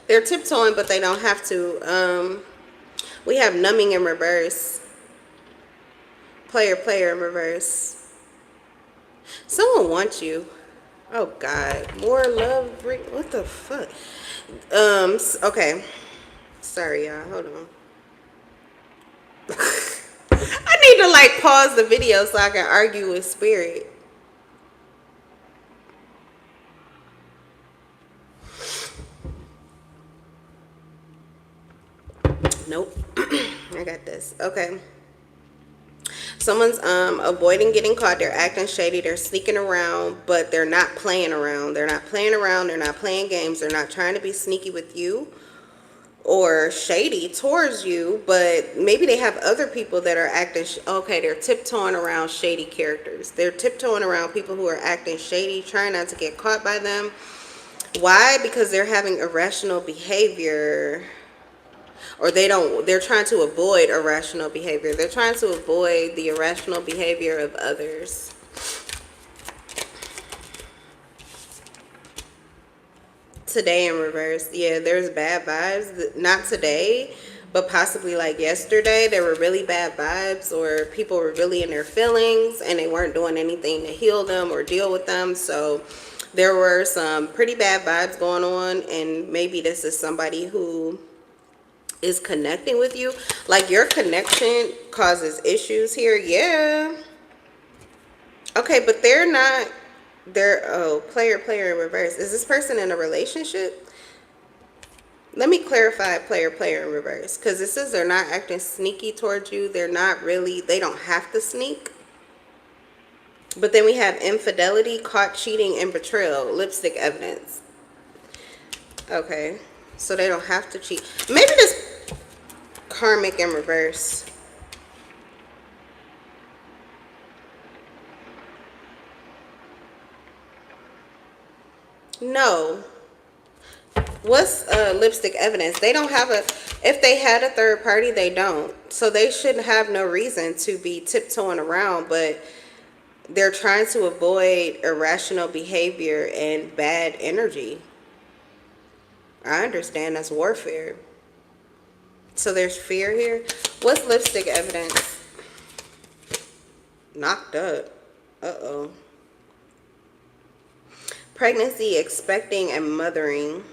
They're tiptoeing, but they don't have to. We have numbing in reverse. Player in reverse. Someone wants you. Oh, God. More love. What the fuck? Okay. Sorry, y'all. Hold on. I need to, like, pause the video so I can argue with spirit. Nope. I got this. Okay. Someone's avoiding getting caught. They're acting shady. They're sneaking around, but they're not playing around. They're not playing around. They're not playing games. They're not trying to be sneaky with you or shady towards you, but maybe they have other people that are acting okay, they're tiptoeing around shady characters. They're tiptoeing around people who are acting shady, trying not to get caught by them. Why? Because they're having irrational behavior. Or they're trying to avoid irrational behavior. They're trying to avoid the irrational behavior of others. Today in reverse. Yeah, there's bad vibes. Not today, but possibly like yesterday. There were really bad vibes, or people were really in their feelings and they weren't doing anything to heal them or deal with them. So there were some pretty bad vibes going on, and maybe this is somebody who is connecting with you. Like your connection causes issues here. Yeah. Okay, but they're not. They're player in reverse. Is this person in a relationship? Let me clarify player in reverse, because it says they're not acting sneaky towards you. They're not really, they don't have to sneak. But then we have infidelity, caught cheating, and betrayal, lipstick evidence. Okay, so they don't have to cheat. Maybe this karmic in reverse. No. What's lipstick evidence? They don't have a, if they had a third party, they don't. So they shouldn't have no reason to be tiptoeing around, but they're trying to avoid irrational behavior and bad energy. I understand that's warfare. So there's fear here. What's lipstick evidence? Knocked up. Uh-oh. Pregnancy, expecting, and mothering.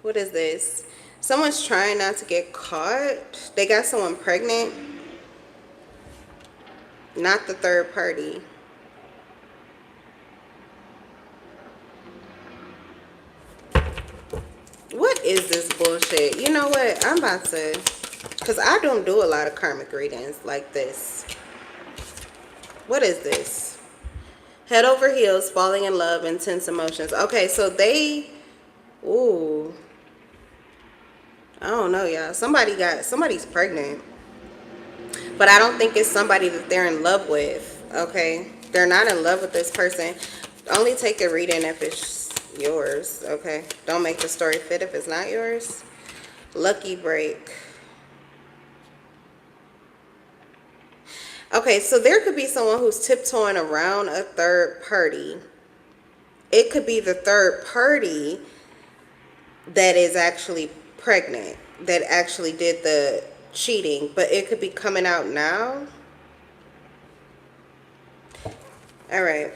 What is this? Someone's trying not to get caught. They got someone pregnant. Not the third party. is this bullshit? You know what? I'm about to, because I don't do a lot of karmic readings like this. What is this? Head over heels, falling in love, intense emotions. Okay, so they, ooh, I don't know, y'all. Somebody's pregnant. But I don't think it's somebody that they're in love with, okay? They're not in love with this person. Only take a reading if it's yours, okay? Don't make the story fit if it's not yours. Lucky break. Okay, so there could be someone who's tiptoeing around a third party. It could be the third party that is actually pregnant, that actually did the cheating, but it could be coming out now. All right.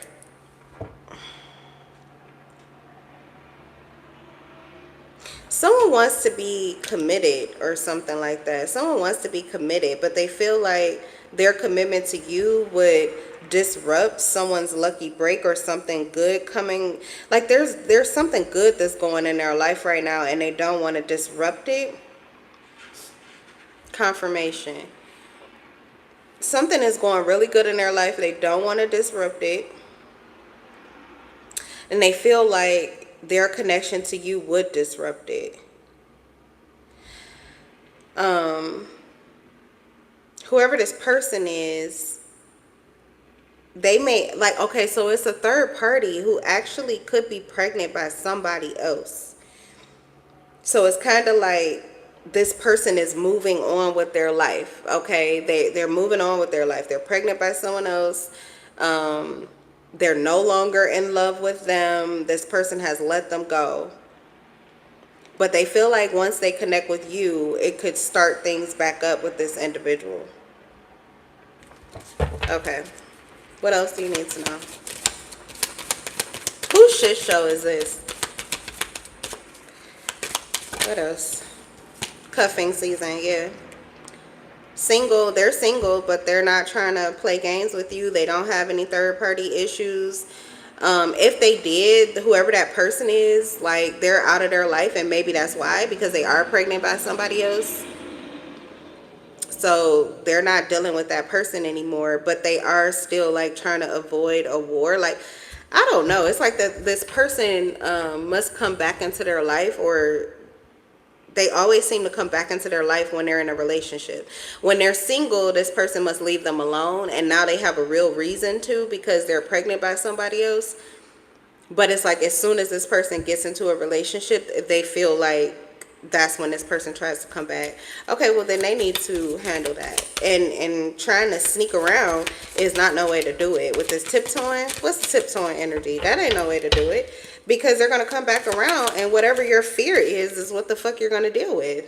Someone wants to be committed or something like that. Someone wants to be committed, but they feel like their commitment to you would disrupt someone's lucky break or something good coming. Like there's something good that's going in their life right now and they don't want to disrupt it. Confirmation. Something is going really good in their life. They don't want to disrupt it. And they feel like their connection to you would disrupt it. Whoever this person is, they may, like, okay, so it's a third party who actually could be pregnant by somebody else. So it's kind of like this person is moving on with their life, okay? They're moving on with their life. They're pregnant by someone else. They're no longer in love with them. This person has let them go. But they feel like once they connect with you, it could start things back up with this individual. Okay. What else do you need to know? Whose shit show is this? What else? Cuffing season, yeah. Single, they're single, but they're not trying to play games with you. They don't have any third party issues. If they did, whoever that person is, like, they're out of their life, and maybe that's why, because they are pregnant by somebody else. So they're not dealing with that person anymore, but they are still like trying to avoid a war. Like, I don't know. It's like that this person must come back into their life, or they always seem to come back into their life when they're in a relationship. When they're single, this person must leave them alone, and now they have a real reason to, because they're pregnant by somebody else. But it's like as soon as this person gets into a relationship, they feel like that's when this person tries to come back. Okay, well then they need to handle that. And trying to sneak around is not no way to do it. With this tiptoeing, what's tiptoeing energy? That ain't no way to do it. Because they're going to come back around, and whatever your fear is what the fuck you're going to deal with.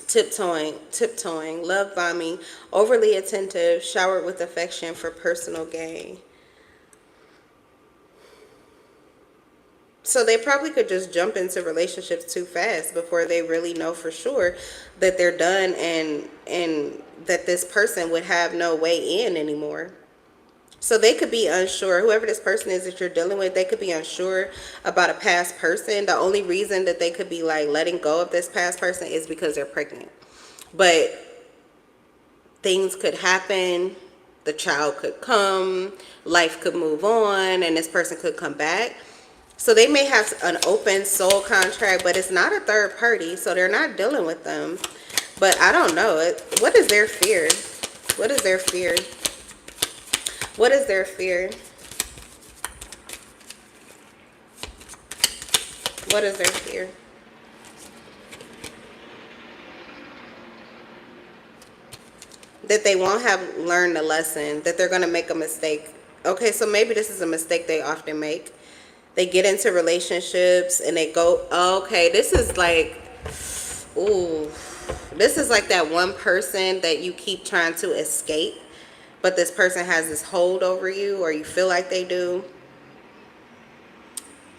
Tiptoeing, love bombing, overly attentive, showered with affection for personal gain. So they probably could just jump into relationships too fast before they really know for sure that they're done, and that this person would have no way in anymore. So they could be unsure. Whoever this person is that you're dealing with, they could be unsure about a past person. The only reason that they could be like letting go of this past person is because they're pregnant. But things could happen. The child could come. Life could move on, and this person could come back. So they may have an open soul contract, but it's not a third party, so they're not dealing with them. But I don't know. What is their fear? What is their fear? What is their fear? What is their fear? That they won't have learned the lesson, that they're going to make a mistake. Okay, so maybe this is a mistake they often make. They get into relationships and they go, okay, this is like, ooh, this is like that one person that you keep trying to escape, but this person has this hold over you, or you feel like they do.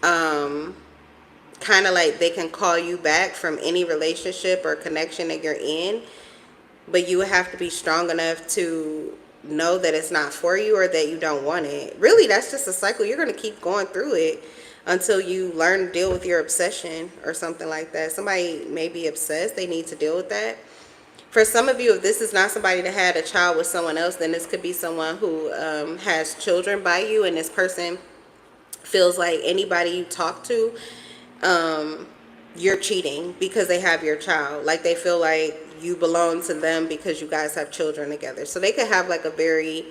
Kind of like they can call you back from any relationship or connection that you're in, but you would have to be strong enough to know that it's not for you, or that you don't want it. Really, that's just a cycle. You're going to keep going through it. until you learn to deal with your obsession or something like that. Somebody may be obsessed. They need to deal with that. For some of you, if this is not somebody that had a child with someone else, then this could be someone who has children by you, and this person feels like anybody you talk to, you're cheating because they have your child. Like they feel like you belong to them because you guys have children together. So they could have like a very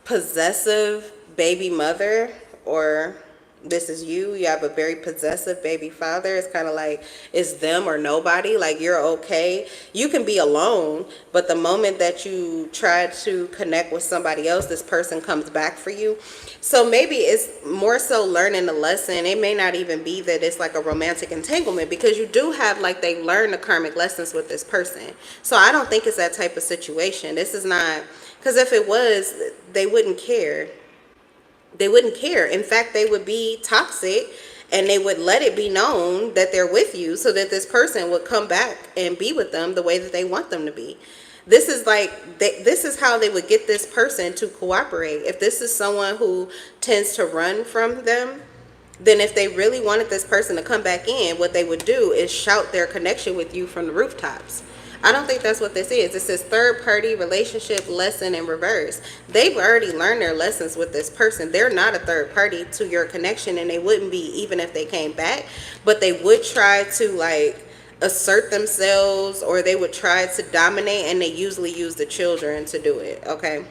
possessive baby mother, or this is you have a very possessive baby father. It's kind of like it's them or nobody. Like you're okay, you can be alone, but the moment that you try to connect with somebody else, this person comes back for you. So maybe it's more so learning the lesson. It may not even be that it's like a romantic entanglement, because you do have like they learn the karmic lessons with this person. So I don't think it's that type of situation. This is not, because if it was, they wouldn't care. They wouldn't care. In fact, they would be toxic, and they would let it be known that they're with you so that this person would come back and be with them the way that they want them to be. This is like, this is how they would get this person to cooperate. If this is someone who tends to run from them, then if they really wanted this person to come back in, what they would do is shout their connection with you from the rooftops. I don't think that's what this is. It says third party relationship lesson in reverse. They've already learned their lessons with this person. They're not a third party to your connection, and they wouldn't be even if they came back, but they would try to like assert themselves, or they would try to dominate, and they usually use the children to do it. Okay.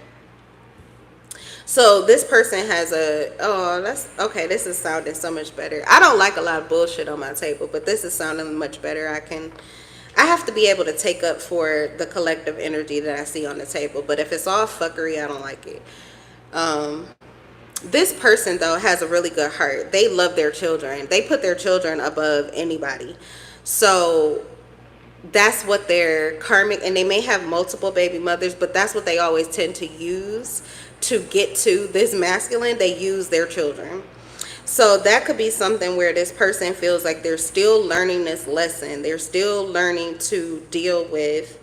So this person has that's okay. This is sounding so much better. I don't like a lot of bullshit on my table, but this is sounding much better. I have to be able to take up for the collective energy that I see on the table. But if it's all fuckery, I don't like it. This person, though, has a really good heart. They love their children. They put their children above anybody. So that's what their karmic, and they may have multiple baby mothers, but that's what they always tend to use to get to this masculine. They use their children. So that could be something where this person feels like they're still learning this lesson. They're still learning to deal with,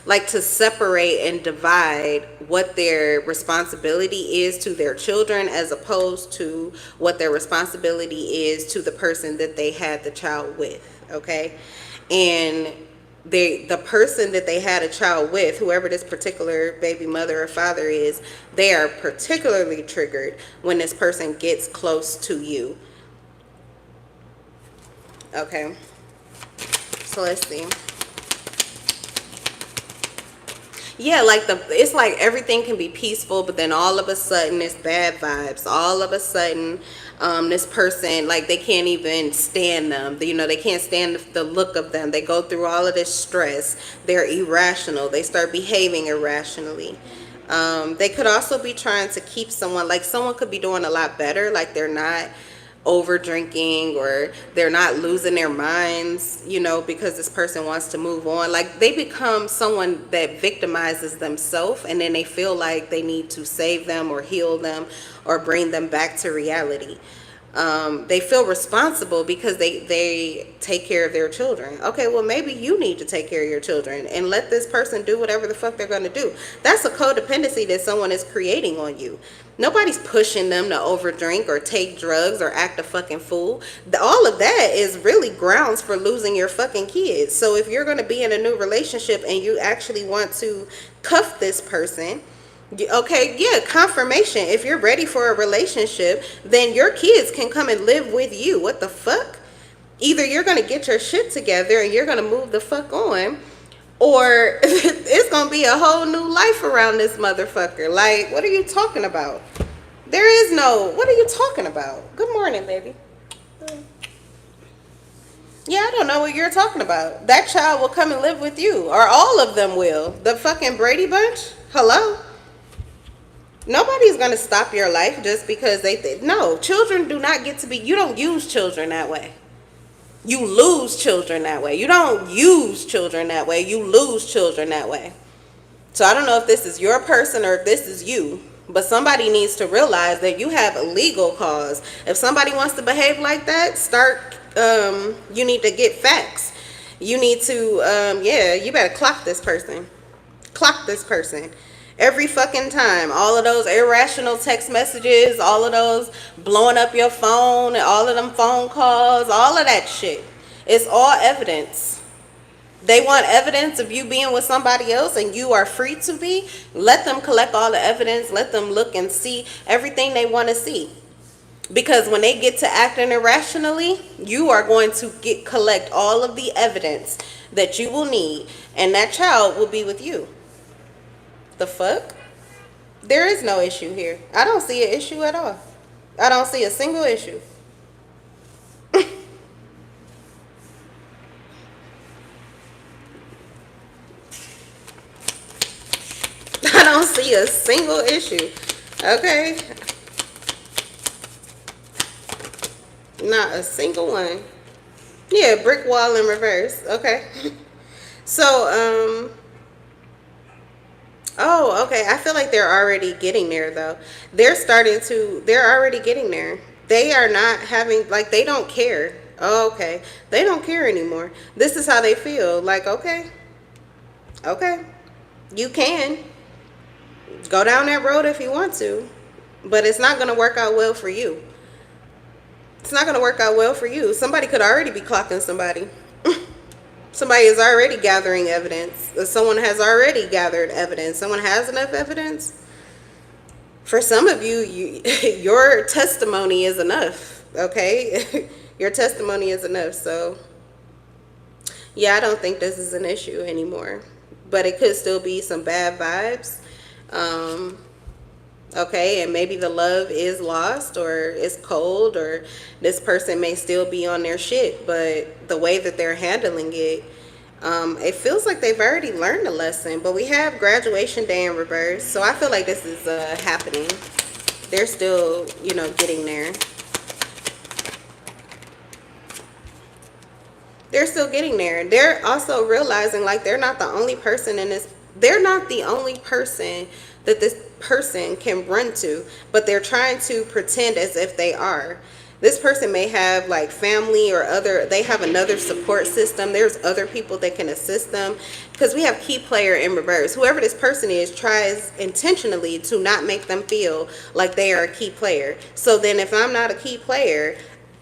like to separate and divide what their responsibility is to their children as opposed to what their responsibility is to the person that they had the child with. Okay. And the person that they had a child with, whoever this particular baby mother or father is, they are particularly triggered when this person gets close to you. Okay, so let's see. Yeah, like it's like everything can be peaceful, but then all of a sudden it's bad vibes. All of a sudden this person, like they can't even stand them. You know, they can't stand the look of them. They go through all of this stress. They're irrational. They start behaving irrationally. They could also be trying to keep someone, like someone could be doing a lot better, like they're not over drinking or they're not losing their minds, you know, because this person wants to move on. Like they become someone that victimizes themselves, and then they feel like they need to save them or heal them or bring them back to reality. They feel responsible because they take care of their children. Okay, well, maybe you need to take care of your children and let this person do whatever the fuck they're going to do. That's a codependency that someone is creating on you. Nobody's pushing them to overdrink or take drugs or act a fucking fool. All of that is really grounds for losing your fucking kids. So if you're going to be in a new relationship and you actually want to cuff this person, okay, yeah, confirmation. If you're ready for a relationship, then your kids can come and live with you. What the fuck? Either you're going to get your shit together and you're going to move the fuck on, or it's going to be a whole new life around this motherfucker. Like, what are you talking about? There is no, what are you talking about? Good morning, baby. Yeah, I don't know what you're talking about. That child will come and live with you, or all of them will. The fucking Brady Bunch? Hello? Nobody's going to stop your life just because no, children do not get to be, you don't use children that way. You lose children that way. You don't use children that way. You lose children that way. So I don't know if this is your person or if this is you, but somebody needs to realize that you have a legal cause. If somebody wants to behave like that, you need to get facts. You need to, you better clock this person. Clock this person. Every fucking time. All of those irrational text messages, all of those blowing up your phone, all of them phone calls, all of that shit. It's all evidence. They want evidence of you being with somebody else and you are free to be. Let them collect all the evidence. Let them look and see everything they want to see. Because when they get to acting irrationally, you are going to collect all of the evidence that you will need. And that child will be with you. The fuck? There is no issue here. I don't see an issue at all. I don't see a single issue. I don't see a single issue. Okay? Not a single one. Yeah, brick wall in reverse. Okay. So, oh, okay. I feel like they're already getting there, though. They're already getting there. They are not having, like, they don't care. Oh, okay. They don't care anymore. This is how they feel. Like, okay. Okay. You can go down that road if you want to, but it's not going to work out well for you. It's not going to work out well for you. Somebody could already be clocking somebody. Somebody is already gathering evidence. Someone has already gathered evidence. Someone has enough evidence. For some of you, your testimony is enough, okay? Your testimony is enough. So, yeah, I don't think this is an issue anymore. But it could still be some bad vibes. Okay, and maybe the love is lost or it's cold or this person may still be on their shit, but the way that they're handling it, it feels like they've already learned a lesson. But we have graduation day in reverse, so I feel like this is happening. They're still, getting there. They're still getting there. They're also realizing like they're not the only person in this. They're not the only person that this person can run to, but they're trying to pretend as if they are. This person may have like family or they have another support system. There's other people that can assist them, because we have key player in reverse. Whoever this person is tries intentionally to not make them feel like they are a key player. So then if I'm not a key player,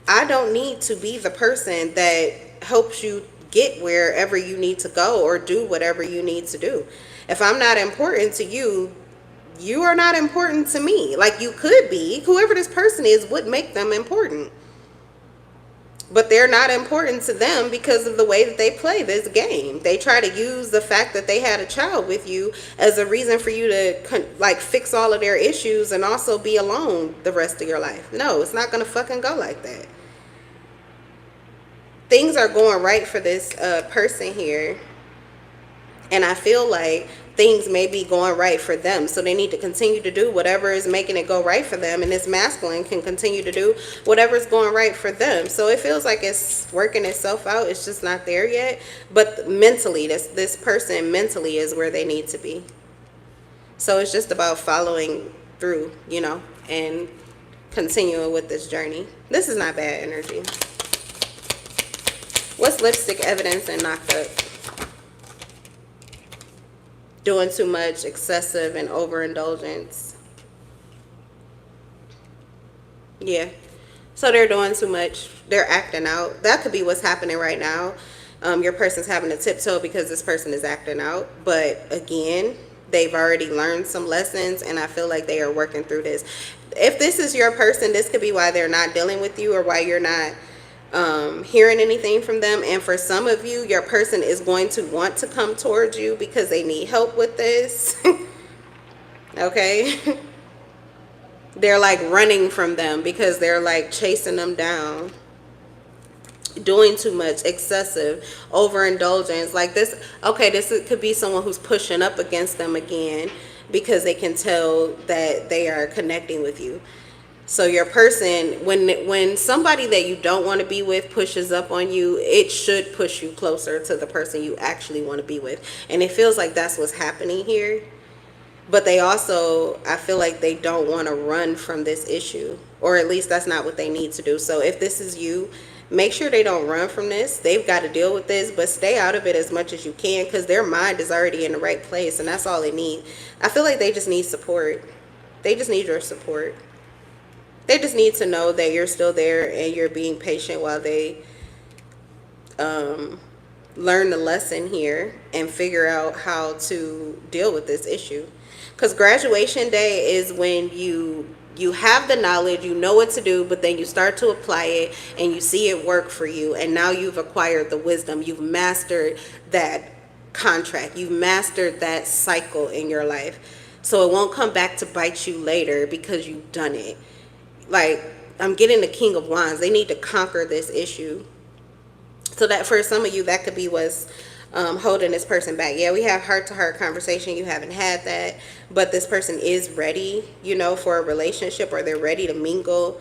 I don't need to be the person that helps you get wherever you need to go or do whatever you need to do. If I'm not important to you, you are not important to me. Like you could be. Whoever this person is would make them important. But they're not important to them because of the way that they play this game. They try to use the fact that they had a child with you as a reason for you to like fix all of their issues and also be alone the rest of your life. No, it's not going to fucking go like that. Things are going right for this person here. And I feel like things may be going right for them. So they need to continue to do whatever is making it go right for them. And this masculine can continue to do whatever is going right for them. So it feels like it's working itself out. It's just not there yet. But mentally, this person mentally is where they need to be. So it's just about following through, and continuing with this journey. This is not bad energy. What's lipstick evidence and knocked up? Doing too much, excessive, and overindulgence. Yeah. So they're doing too much. They're acting out. That could be what's happening right now. Your person's having to tiptoe because this person is acting out. But again, they've already learned some lessons, and I feel like they are working through this. If this is your person, this could be why they're not dealing with you or why you're not hearing anything from them. And for some of you, your person is going to want to come towards you because they need help with this. Okay. They're like running from them because they're like chasing them down, doing too much, excessive, overindulgence like this. Okay, could be someone who's pushing up against them again because they can tell that they are connecting with you. So your person, when somebody that you don't want to be with pushes up on you, it should push you closer to the person you actually want to be with. And it feels like that's what's happening here. But they also, I feel like they don't want to run from this issue. Or at least that's not what they need to do. So if this is you, Make sure they don't run from this. They've got to deal with this, but stay out of it as much as you can, because their mind is already in the right place, and that's all they need. I feel like they just need support. They just need your support. They just need to know that you're still there and you're being patient while they learn the lesson here and figure out how to deal with this issue. Because graduation day is when you have the knowledge, you know what to do, but then you start to apply it and you see it work for you, and now you've acquired the wisdom. You've mastered that contract. You've mastered that cycle in your life, so it won't come back to bite you later because you've done it. Like, I'm getting the King of Wands. They need to conquer this issue. So that for some of you, that could be what's holding this person back. Yeah, we have heart-to-heart conversation. You haven't had that, but this person is ready, you know, for a relationship, or they're ready to mingle.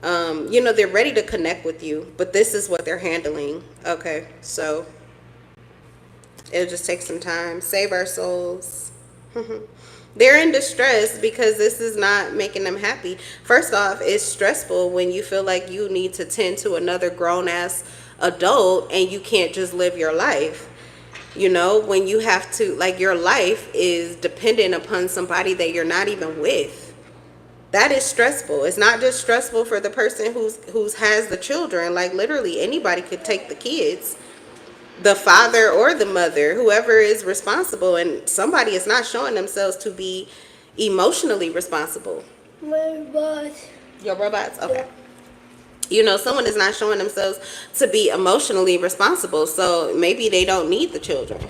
You know, they're ready to connect with you, but this is what they're handling. Okay, so it'll just take some time. Save our souls. They're in distress because this is not making them happy. First off, it's stressful when you feel like you need to tend to another grown-ass adult and you can't just live your life. You know, when you have to, like, your life is dependent upon somebody that you're not even with. That is stressful. It's not just stressful for the person who's has the children. Like, literally anybody could take the kids, the father or the mother, whoever is responsible, and somebody is not showing themselves to be emotionally responsible. My robots. Your robots? Okay. Yeah. You know, someone is not showing themselves to be emotionally responsible, so maybe they don't need the children.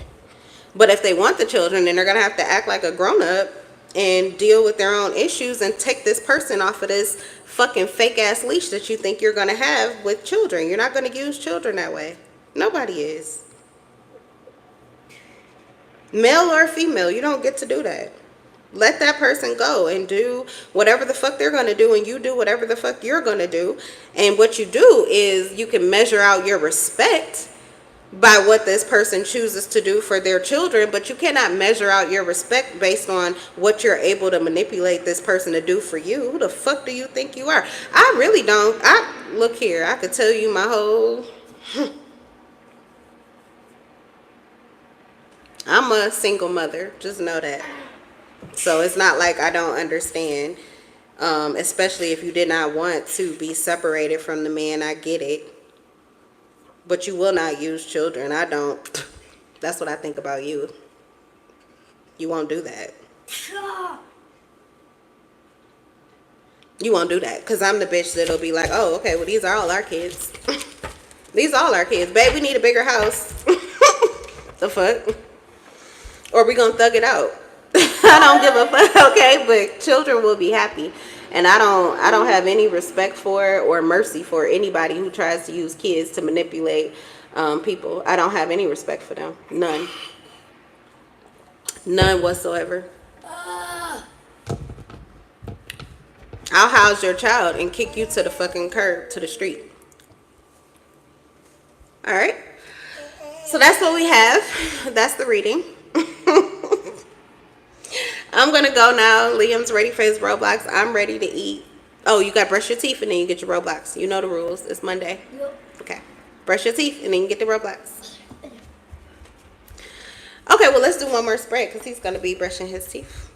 But if they want the children, then they're going to have to act like a grown-up and deal with their own issues and take this person off of this fucking fake-ass leash that you think you're going to have with children. You're not going to use children that way. Nobody is. Male or female, you don't get to do that. Let that person go and do whatever the fuck they're going to do, and you do whatever the fuck you're going to do. And what you do is you can measure out your respect by what this person chooses to do for their children, but you cannot measure out your respect based on what you're able to manipulate this person to do for you. Who the fuck do you think you are? I really don't. Look here, I could tell you my whole... I'm a single mother, just know that. So it's not like I don't understand, especially if you did not want to be separated from the man. I get it. But you will not use children. I don't. That's what I think about you. You won't do that. You won't do that, because I'm the bitch that'll be like, oh, okay, well, these are all our kids. These are all our kids. Babe, we need a bigger house. The fuck? Or we gonna thug it out. I don't give a fuck, okay? But children will be happy. And I don't have any respect for or mercy for anybody who tries to use kids to manipulate people. I don't have any respect for them. None. None whatsoever. I'll house your child and kick you to the fucking curb, to the street. All right? So that's what we have. That's the reading. I'm going to go now. Liam's ready for his Roblox. I'm ready to eat. Oh, you got to brush your teeth and then you get your Roblox. You know the rules. It's Monday. Yep. Okay. Brush your teeth and then you get the Roblox. Okay, well, let's do one more spray because he's going to be brushing his teeth.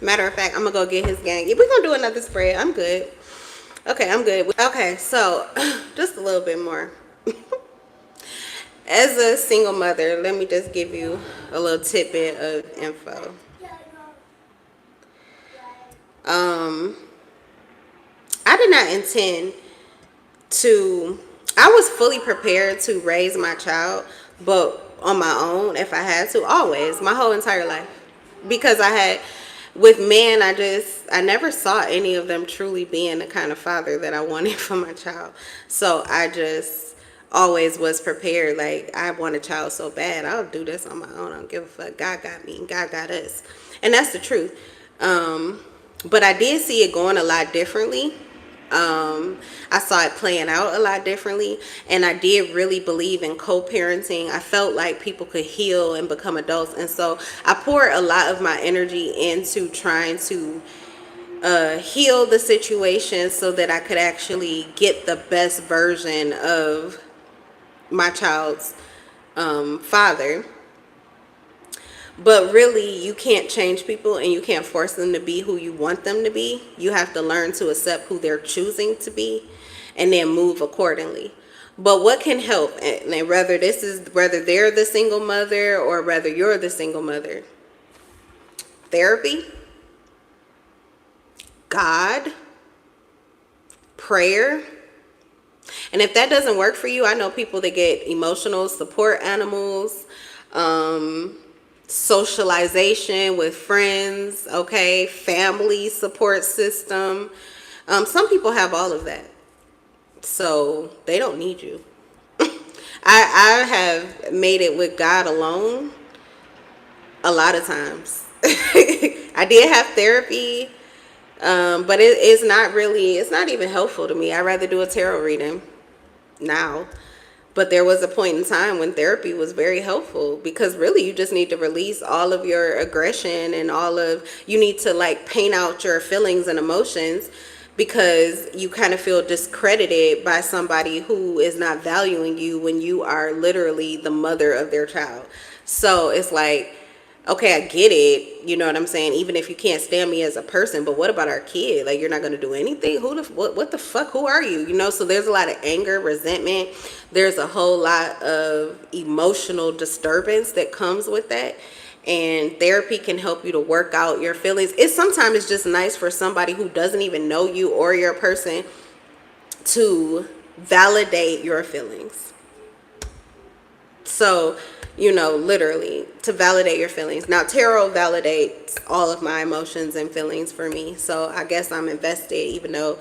Matter of fact, I'm going to go get his gang. We're going to do another spray. I'm good. Okay, I'm good. Okay, so just a little bit more. As a single mother, let me just give you a little tidbit of info. I did not intend to, I was fully prepared to raise my child, but on my own, if I had to, always, my whole entire life. Because with men, I never saw any of them truly being the kind of father that I wanted for my child. So I just always was prepared. Like, I want a child so bad, I'll do this on my own. I don't give a fuck. God got me and God got us. And that's the truth. But I did see it going a lot differently. I saw it playing out a lot differently, and I did really believe in co-parenting. I felt like people could heal and become adults, and so I poured a lot of my energy into trying to heal the situation so that I could actually get the best version of my child's father. But really, you can't change people and you can't force them to be who you want them to be. You have to learn to accept who they're choosing to be and then move accordingly. But what can help, and whether they're the single mother or whether you're the single mother, therapy, God, prayer. And if that doesn't work for you, I know people that get emotional support animals, socialization with friends, okay, family support system. Some people have all of that, so they don't need you. I have made it with God alone a lot of times. I did have therapy, but it's not even helpful to me. I'd rather do a tarot reading now. But there was a point in time when therapy was very helpful, because really you just need to release all of your aggression and you need to like paint out your feelings and emotions, because you kind of feel discredited by somebody who is not valuing you when you are literally the mother of their child. So it's like, okay, I get it. You know what I'm saying? Even if you can't stand me as a person, but what about our kid? Like, you're not going to do anything? What the fuck? Who are you? You know, so there's a lot of anger, resentment. There's a whole lot of emotional disturbance that comes with that. And therapy can help you to work out your feelings. Sometimes it's just nice for somebody who doesn't even know you or your person to validate your feelings. So, you know, literally to validate your feelings. Now, tarot validates all of my emotions and feelings for me. So I guess I'm invested, even though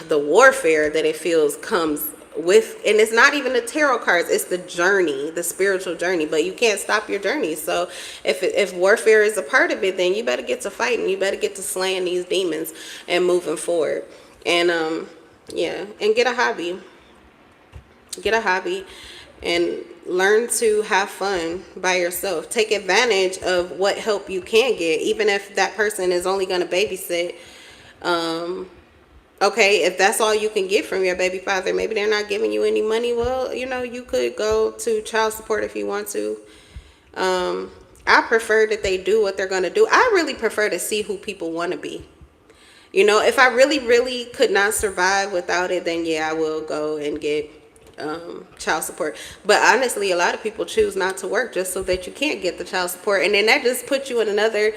the warfare that it feels comes with, and it's not even the tarot cards, it's the journey, the spiritual journey, but you can't stop your journey. So if warfare is a part of it, then you better get to fighting. You better get to slaying these demons and moving forward. And yeah, and get a hobby. Get a hobby and learn to have fun by yourself. Take advantage of what help you can get, even if that person is only going to babysit. Okay, if that's all you can get from your baby father, maybe they're not giving you any money. Well, you know, you could go to child support if you want to. I prefer that they do what they're going to do. I really prefer to see who people want to be. You know, if I really, really could not survive without it, then yeah, I will go and get child support. But honestly, a lot of people choose not to work just so that you can't get the child support. And then that just puts you in another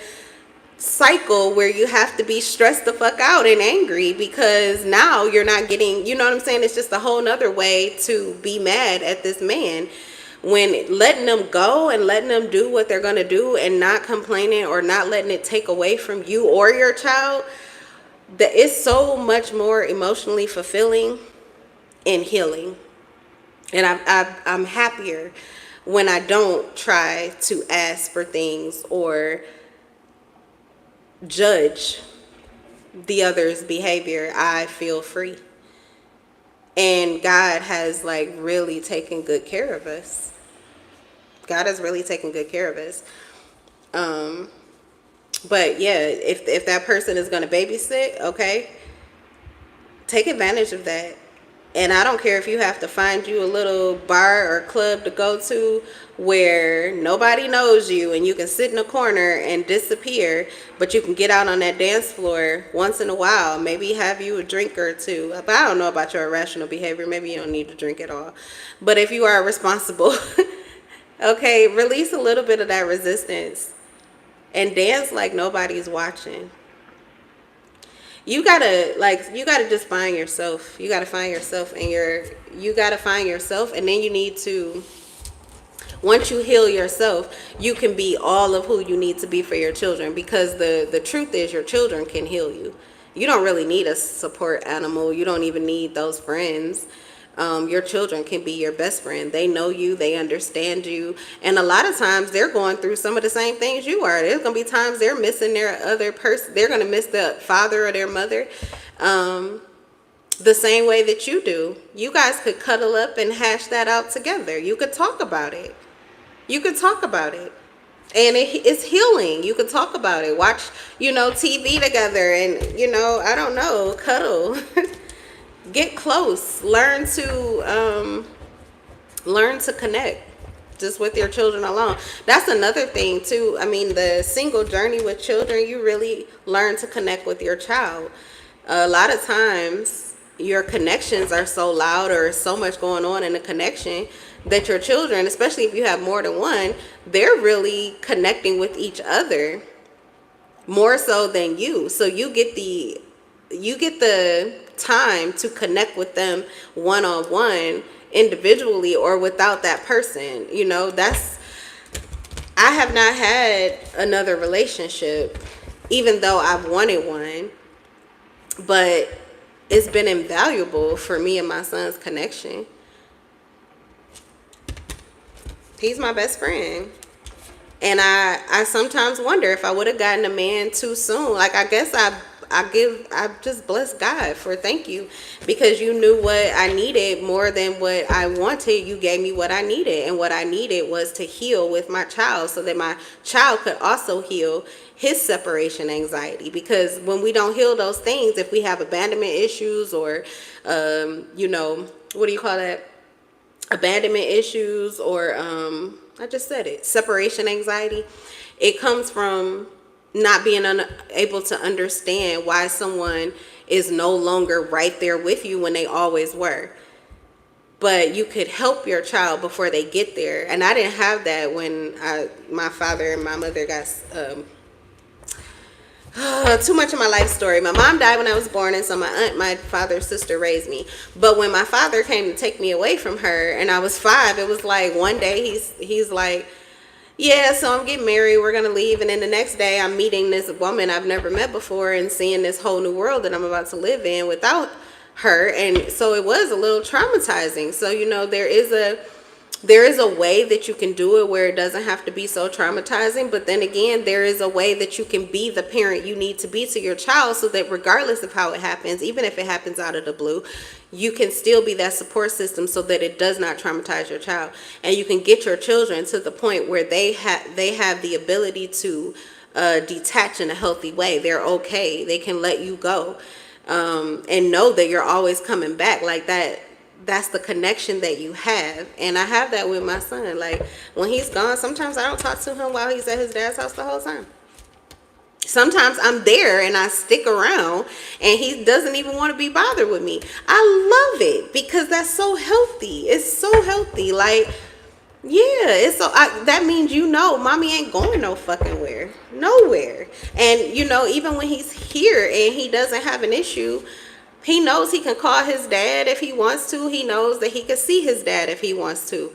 cycle where you have to be stressed the fuck out and angry because now you're not getting, you know what I'm saying? It's just a whole nother way to be mad at this man, when letting them go and letting them do what they're going to do and not complaining or not letting it take away from you or your child, that it's so much more emotionally fulfilling and healing. And I'm happier when I don't try to ask for things or judge the other's behavior. I feel free. And God has like really taken good care of us. God has really taken good care of us. But yeah, if that person is going to babysit, okay, take advantage of that. And I don't care if you have to find you a little bar or club to go to where nobody knows you and you can sit in a corner and disappear, but you can get out on that dance floor once in a while, maybe have you a drink or two. But I don't know about your irrational behavior. Maybe you don't need to drink at all. But if you are responsible, okay, release a little bit of that resistance and dance like nobody's watching. You gotta just find yourself. You gotta find yourself and then you need to, once you heal yourself, you can be all of who you need to be for your children, because the truth is your children can heal you. You don't really need a support animal. You don't even need those friends. Your children can be your best friend. They know you, they understand you, and a lot of times they're going through some of the same things you are. There's gonna be times they're missing their other person. They're gonna miss the father or their mother the same way that you do. You guys could cuddle up and hash that out together. You could talk about it. And it's healing. You can talk about it, watch, TV together, and I don't know, cuddle. Get close, learn to connect just with your children alone. That's another thing too. I mean, the single journey with children, you really learn to connect with your child. A lot of times your connections are so loud, or so much going on in the connection, that your children, especially if you have more than one, they're really connecting with each other more so than you. So you get the time to connect with them one-on-one, individually, or without that person. I have not had another relationship, even though I've wanted one, but it's been invaluable for me and my son's connection. He's my best friend. And I sometimes wonder if I would have gotten a man too soon. Like, I guess I just bless God for thank you, because you knew what I needed more than what I wanted. You gave me what I needed, and what I needed was to heal with my child, so that my child could also heal his separation anxiety. Because when we don't heal those things, if we have abandonment issues, or what do you call that, abandonment issues, or I just said it, separation anxiety, it comes from not being able to understand why someone is no longer right there with you when they always were. But you could help your child before they get there. And I didn't have that when my father and my mother got too much of my life story. My mom died when I was born, and so my father's sister raised me. But when my father came to take me away from her and I was 5, it was like one day he's like, yeah, so I'm getting married, we're gonna leave. And then the next day I'm meeting this woman I've never met before, and seeing this whole new world that I'm about to live in without her. And so it was a little traumatizing. So there is a way that you can do it where it doesn't have to be so traumatizing. But then again, there is a way that you can be the parent you need to be to your child, so that regardless of how it happens, even if it happens out of the blue, you can still be that support system, so that it does not traumatize your child. And you can get your children to the point where they have the ability to detach in a healthy way. They're okay. They can let you go, and know that you're always coming back. Like that. That's the connection that you have. And I have that with my son. Like, when he's gone, sometimes I don't talk to him while he's at his dad's house the whole time. Sometimes I'm there and I stick around, and he doesn't even want to be bothered with me. I love it, because that's so healthy. It's so healthy. Like, yeah, that means, mommy ain't going no fucking where. Nowhere. And, even when he's here and he doesn't have an issue, he knows he can call his dad if he wants to. He knows that he can see his dad if he wants to.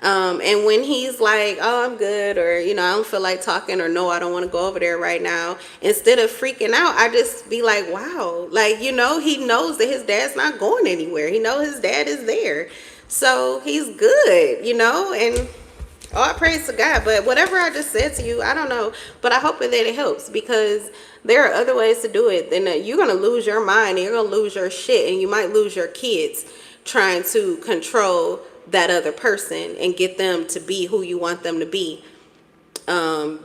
And when he's like, oh, I'm good, or, I don't feel like talking, or no, I don't want to go over there right now, instead of freaking out, I just be like, wow. Like, he knows that his dad's not going anywhere. He knows his dad is there. So he's good, and all praise to God. But whatever I just said to you, I don't know, but I hope that it helps, because there are other ways to do it. Then you're going to lose your mind, and you're going to lose your shit, and you might lose your kids trying to control that other person and get them to be who you want them to be, and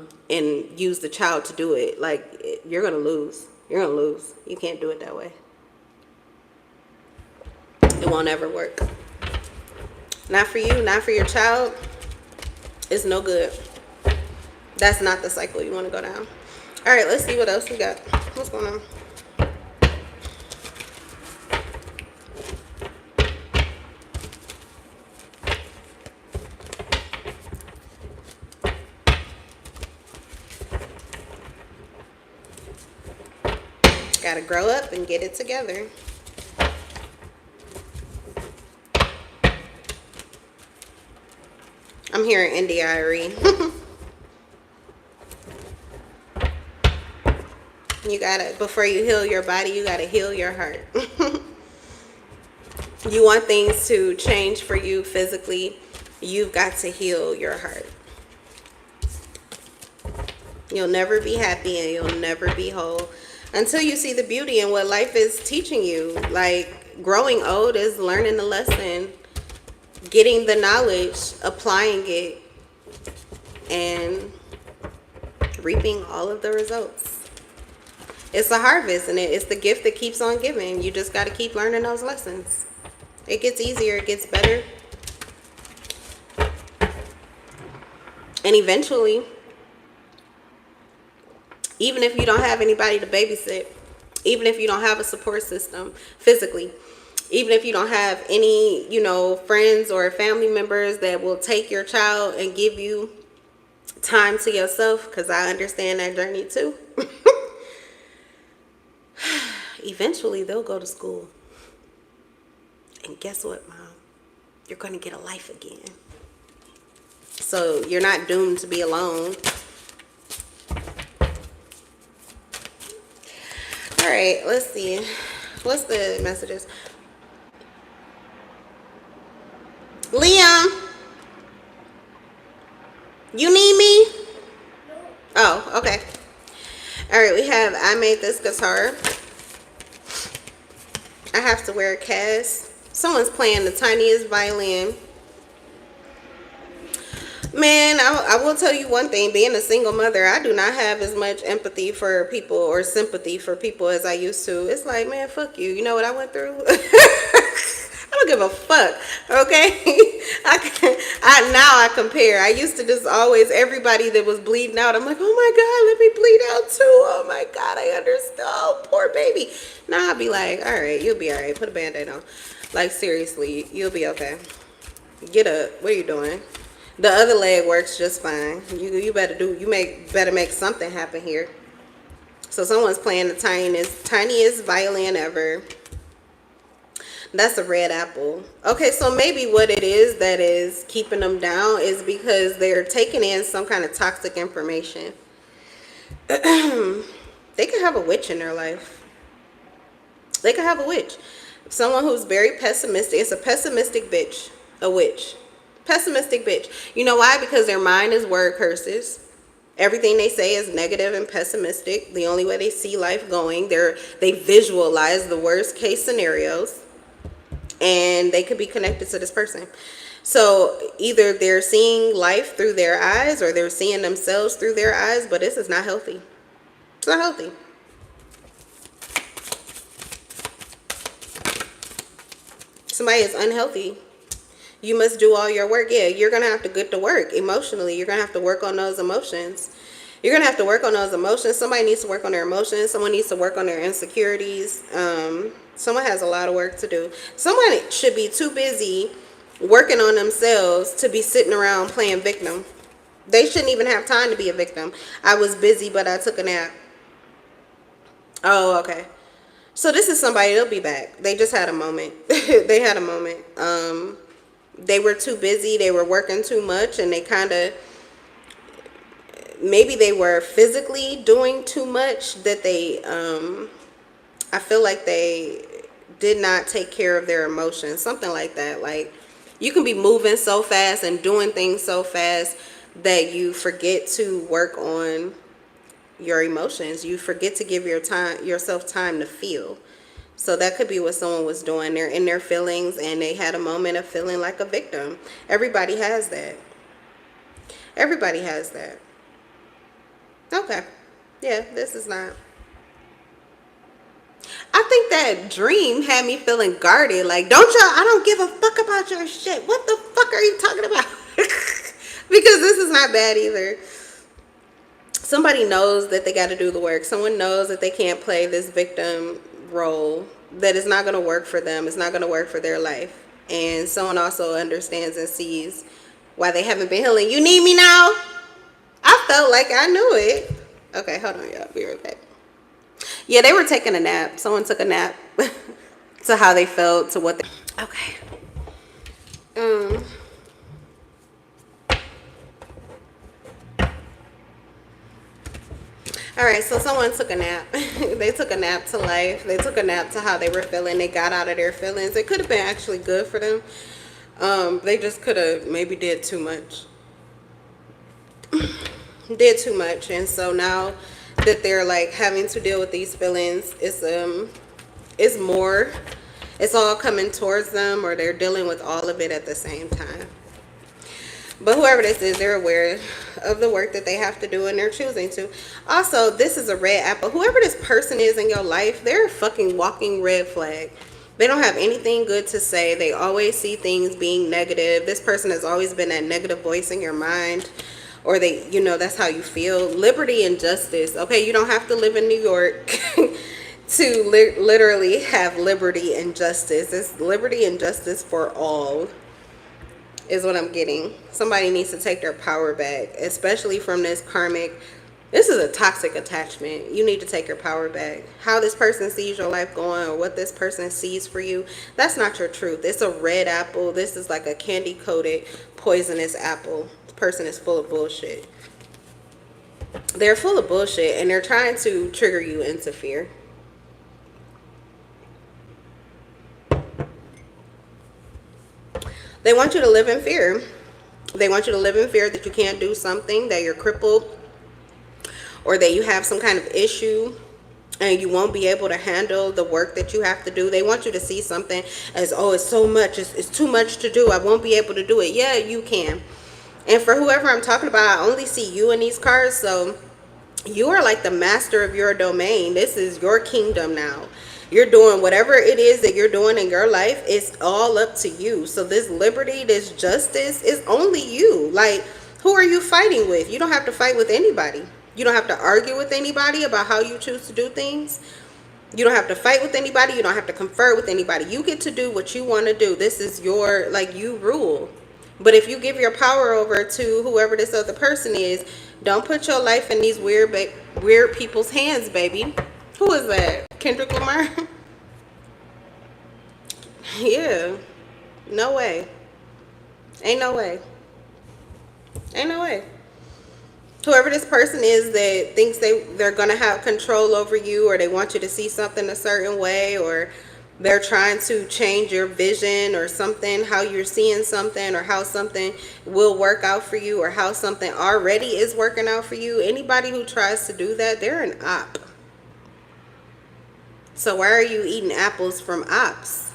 use the child to do it. Like, you're going to lose. You're going to lose. You can't do it that way. It won't ever work. Not for you, not for your child. It's no good. That's not the cycle you want to go down. All right, let's see what else we got. What's going on? Gotta grow up and get it together. I'm hearing NDIRE. You gotta, before you heal your body, you gotta heal your heart. You want things to change for you physically, you've got to heal your heart. You'll never be happy, and you'll never be whole until you see the beauty in what life is teaching you. Like, growing old is learning the lesson, getting the knowledge, applying it, and reaping all of the results. It's a harvest, and it's the gift that keeps on giving. You just got to keep learning those lessons. It gets easier, it gets better. And eventually, even if you don't have anybody to babysit, even if you don't have a support system physically, even if you don't have any, you know, friends or family members that will take your child and give you time to yourself, because I understand that journey too. Eventually, they'll go to school. And guess what, Mom? You're going to get a life again. So you're not doomed to be alone. All right, let's see. What's the messages? Liam, you need me? Oh, okay. All right, we have I made this guitar. I have to wear a cast. Someone's playing the tiniest violin. Man, I will tell you one thing. Being a single mother, I do not have as much empathy for people or sympathy for people as I used to. It's like, man, fuck you. You know what I went through? I don't give a fuck, okay? Now I compare. I used to just always, everybody that was bleeding out, I'm like, oh my God, let me bleed out too. Oh my God, I understand. Oh, poor baby. Now I'll be like, all right, you'll be all right. Put a Band-Aid on. Like, seriously, you'll be okay. Get up. What are you doing? The other leg works just fine. You better make something happen here. So someone's playing the tiniest violin ever. That's a red apple. Okay, so maybe what it is that is keeping them down is because they're taking in some kind of toxic information. They could have a witch in their life. They could have a witch. Someone who's very pessimistic. It's a pessimistic bitch. A witch. Pessimistic bitch. You know why? Because their mind is word curses. Everything they say is negative and pessimistic. The only way they see life going, they visualize the worst case scenarios. And they could be connected to this person. So either they're seeing life through their eyes or they're seeing themselves through their eyes, but this is not healthy. It's not healthy. Somebody is unhealthy. You must do all your work. Yeah, you're going to have to get to work emotionally. You're going to have to work on those emotions. You're going to have to work on those emotions. Somebody needs to work on their emotions. Someone needs to work on their insecurities. Someone has a lot of work to do. Someone should be too busy working on themselves to be sitting around playing victim. They shouldn't even have time to be a victim. I was busy, but I took a nap. Oh, okay. So this is somebody, they'll be back. They just had a moment. They had a moment. They were too busy. They were working too much, and they kind of, maybe they were physically doing too much that they, I feel like they did not take care of their emotions. Something like that. Like, you can be moving so fast and doing things so fast that you forget to work on your emotions. You forget to give yourself time to feel. So that could be what someone was doing. They're in their feelings and they had a moment of feeling like a victim. Everybody has that. Everybody has that. Okay. Yeah, this is not. I think that dream had me feeling guarded. Like, I don't give a fuck about your shit. What the fuck are you talking about? Because this is not bad either. Somebody knows that they got to do the work. Someone knows that they can't play this victim role, that it's not going to work for them. It's not going to work for their life. And someone also understands and sees why they haven't been healing. You need me now? I felt like I knew it. Okay, hold on, y'all. Be right back. Yeah, they were taking a nap. Someone took a nap to how they felt, to what they... Okay. All right, so someone took a nap. They took a nap to life. They took a nap to how they were feeling. They got out of their feelings. It could have been actually good for them. They just could have maybe did too much. Did too much. And so now that they're like having to deal with these feelings, it's more. It's all coming towards them, or they're dealing with all of it at the same time. But whoever this is, they're aware of the work that they have to do and they're choosing to. Also, this is a red apple. Whoever this person is in your life, they're a fucking walking red flag. They don't have anything good to say. They always see things being negative. This person has always been that negative voice in your mind, or they, you know, that's how you feel. Liberty and justice. Okay, you don't have to live in New York to literally have liberty and justice. It's liberty and justice for all is what I'm getting. Somebody needs to take their power back, especially from this karmic. This is a toxic attachment. You need to take your power back. How this person sees your life going, or what this person sees for you, that's not your truth. It's a red apple. This is like a candy coated poisonous apple. This person is full of bullshit. They're full of bullshit and they're trying to trigger you into fear. They want you to live in fear. They want you to live in fear that you can't do something, that you're crippled, or that you have some kind of issue and you won't be able to handle the work that you have to do. They want you to see something as, oh, it's so much, it's too much to do, I won't be able to do it. Yeah, you can. And for whoever I'm talking about, I only see you in these cards. So you are like the master of your domain. This is your kingdom now. You're doing whatever it is that you're doing in your life. It's all up to you. So this liberty, this justice is only you. Like, who are you fighting with? You don't have to fight with anybody. You don't have to argue with anybody about how you choose to do things. You don't have to fight with anybody. You don't have to confer with anybody. You get to do what you want to do. This is your, like, you rule. But if you give your power over to whoever this other person is, don't put your life in these weird people's hands, baby. Who is that? Kendrick Lamar? Yeah. No way. Ain't no way. Ain't no way. Whoever this person is that thinks they're going to have control over you, or they want you to see something a certain way, or they're trying to change your vision or something, how you're seeing something, or how something will work out for you, or how something already is working out for you. Anybody who tries to do that, they're an op. So why are you eating apples from ops?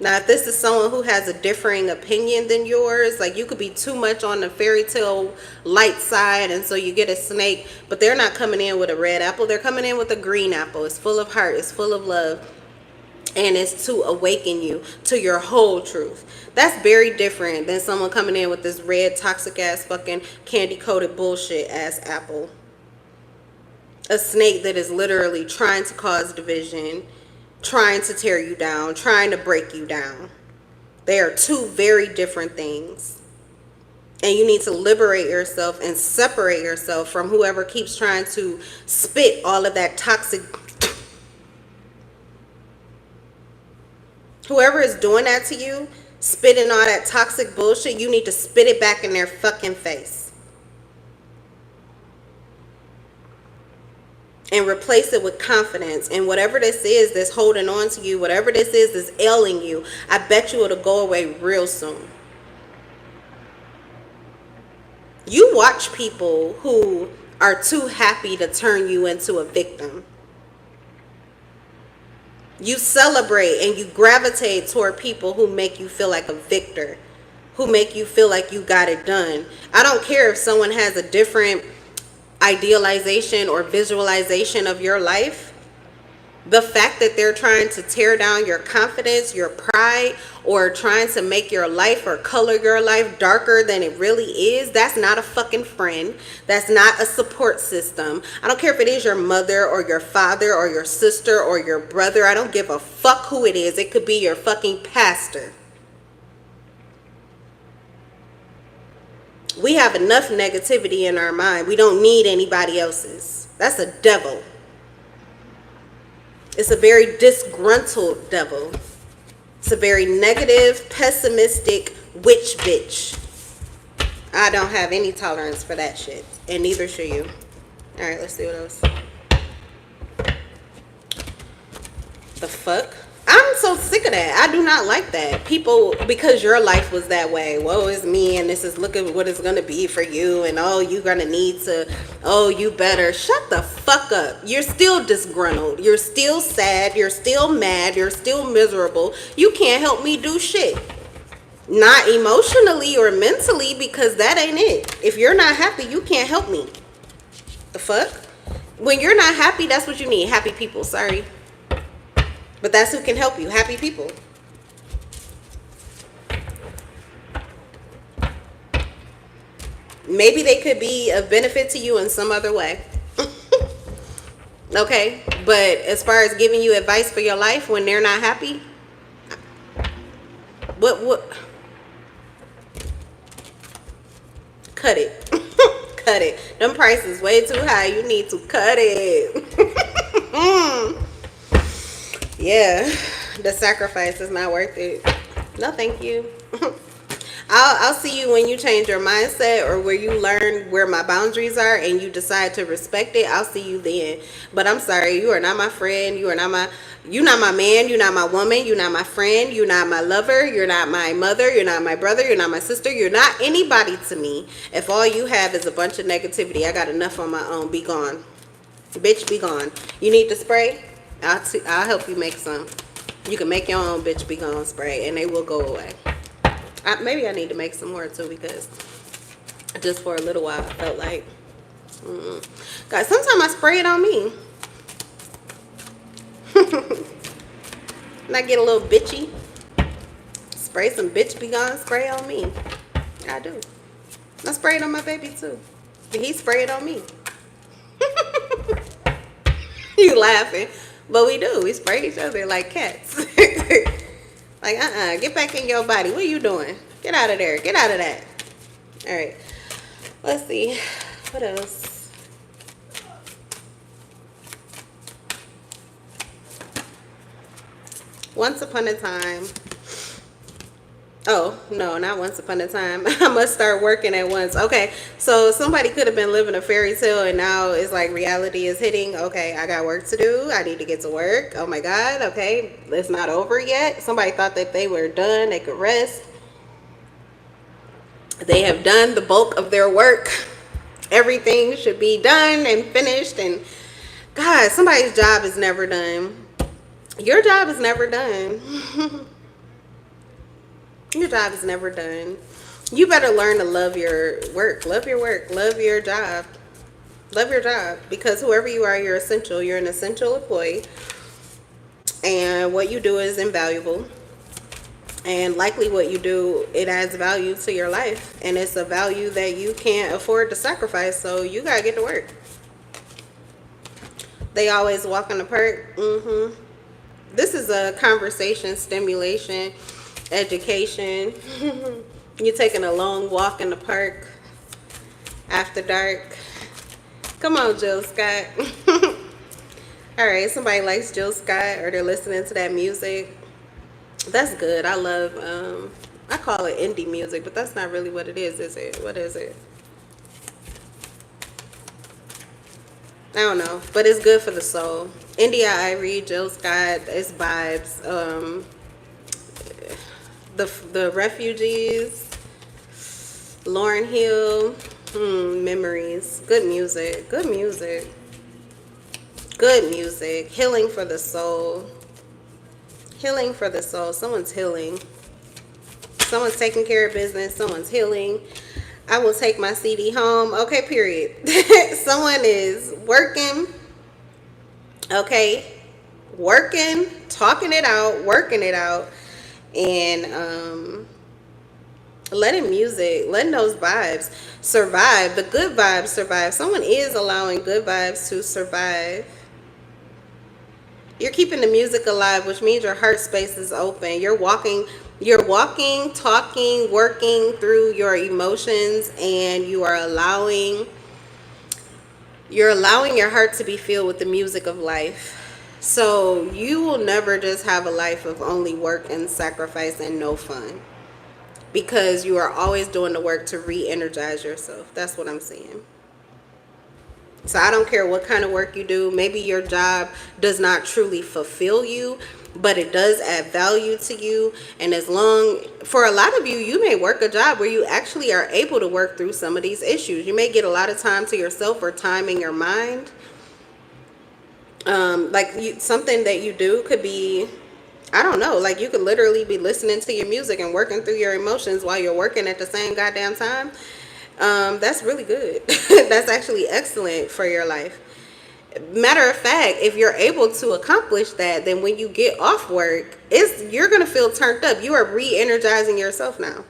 Now, if this is someone who has a differing opinion than yours, like you could be too much on the fairy tale light side, and so you get a snake, but they're not coming in with a red apple. They're coming in with a green apple. It's full of heart. It's full of love. And it's to awaken you to your whole truth. That's very different than someone coming in with this red, toxic ass, fucking candy-coated bullshit ass apple. A snake that is literally trying to cause division, trying to tear you down, trying to break you down. They are two very different things. And you need to liberate yourself and separate yourself from whoever keeps trying to spit all of that toxic. Whoever is doing that to you, spitting all that toxic bullshit, you need to spit it back in their fucking face. And replace it with confidence. And whatever this is that's holding on to you, whatever this is that's ailing you, I bet you it'll go away real soon. You watch people who are too happy to turn you into a victim. You celebrate and you gravitate toward people who make you feel like a victor, who make you feel like you got it done. I don't care if someone has a different idealization or visualization of your life. The fact that they're trying to tear down your confidence, your pride, or trying to make your life or color your life darker than it really is, that's not a fucking friend. That's not a support system. I don't care if it is your mother or your father or your sister or your brother. I don't give a fuck who it is. It could be your fucking pastor. We have enough negativity in our mind. We don't need anybody else's. That's a devil. It's a very disgruntled devil. It's a very negative, pessimistic witch bitch. I don't have any tolerance for that shit. And neither should you. Alright, let's see what else. The fuck? I'm so sick of that. I do not like that. People, because your life was that way. Woe is me, and this is, look at what it's going to be for you, and oh, you're going to need to, oh, you better. Shut the fuck up. You're still disgruntled. You're still sad. You're still mad. You're still miserable. You can't help me do shit. Not emotionally or mentally, because that ain't it. If you're not happy, you can't help me. The fuck? When you're not happy, that's what you need. Happy people, sorry. But that's who can help you. Happy people. Maybe they could be of benefit to you in some other way. Okay? But as far as giving you advice for your life when they're not happy, what? Cut it. Cut it. Them prices way too high. You need to cut it. Yeah. The sacrifice is not worth it. No, thank you. I'll see you when you change your mindset, or where you learn where my boundaries are and you decide to respect it. I'll see you then. But I'm sorry, you are not my friend. You're not my man. You're not my woman. You're not my friend. You're not my lover. You're not my mother. You're not my brother. You're not my sister. You're not anybody to me. If all you have is a bunch of negativity, I got enough on my own. Be gone. Bitch, be gone. You need to spray? I'll help you make some. You can make your own bitch be gone spray, and they will go away. Maybe I need to make some more too, because just for a little while I felt like, guys, sometimes I spray it on me. And I get a little bitchy. Spray some bitch be gone spray on me. I do. I spray it on my baby too. He sprayed on me. You laughing, but we do. We spray each other like cats. Like, get back in your body. What are you doing? Get out of there. Get out of that. All right. Let's see. What else? Once upon a time. Oh, no, not once upon a time. I must start working at once. Okay, so somebody could have been living a fairy tale, and now it's like reality is hitting. Okay, I got work to do. I need to get to work. Oh my God. Okay, it's not over yet. Somebody thought that they were done. They could rest. They have done the bulk of their work. Everything should be done and finished. And God, somebody's job is never done. Your job is never done. Your job is never done. You better learn to love your work. Love your work. Love your job. Love your job. Because whoever you are, you're essential. You're an essential employee. And what you do is invaluable. And likely what you do, it adds value to your life. And it's a value that you can't afford to sacrifice. So you got to get to work. They always walk in the park. This is a conversation stimulation. Education. You're taking a long walk in the park after dark. Come on, Jill Scott. All right, somebody likes Jill Scott, or they're listening to that music. That's good. I love, I call it indie music, but that's not really what it is it? What is it? I don't know, but it's good for the soul. India Irie, Jill Scott, it's vibes. The Refugees, Lauryn Hill, Memories. Good music. Good music. Good music. Healing for the soul. Healing for the soul. Someone's healing. Someone's taking care of business. Someone's healing. I will take my CD home. Okay, period. Someone is working. Okay. Working. Talking it out. Working it out. And letting those vibes survive. The good vibes survive. Someone is allowing good vibes to survive. You're keeping the music alive, which means your heart space is open. You're walking, talking, working through your emotions, and you are allowing your heart to be filled with the music of life. So you will never just have a life of only work and sacrifice and no fun, because you are always doing the work to re-energize yourself. That's what I'm saying. So I don't care what kind of work you do. Maybe your job does not truly fulfill you, but it does add value to you. And for a lot of you, you may work a job where you actually are able to work through some of these issues. You may get a lot of time to yourself, or time in your mind. Something that you do could be I don't know, like you could literally be listening to your music and working through your emotions while you're working at the same goddamn time. That's really good. That's actually excellent for your life. Matter of fact, if you're able to accomplish that, then when you get off work, you're gonna feel turned up. You are re-energizing yourself now.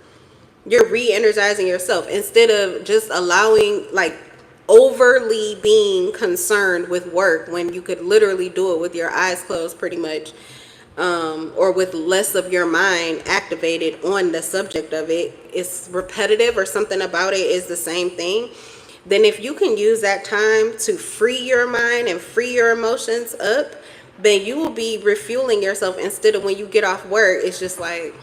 You're re-energizing yourself instead of just allowing, like, overly being concerned with work when you could literally do it with your eyes closed pretty much, or with less of your mind activated on the subject of it. It's repetitive or something about it is the same thing. Then if you can use that time to free your mind and free your emotions up, then you will be refueling yourself instead of when you get off work, it's just like,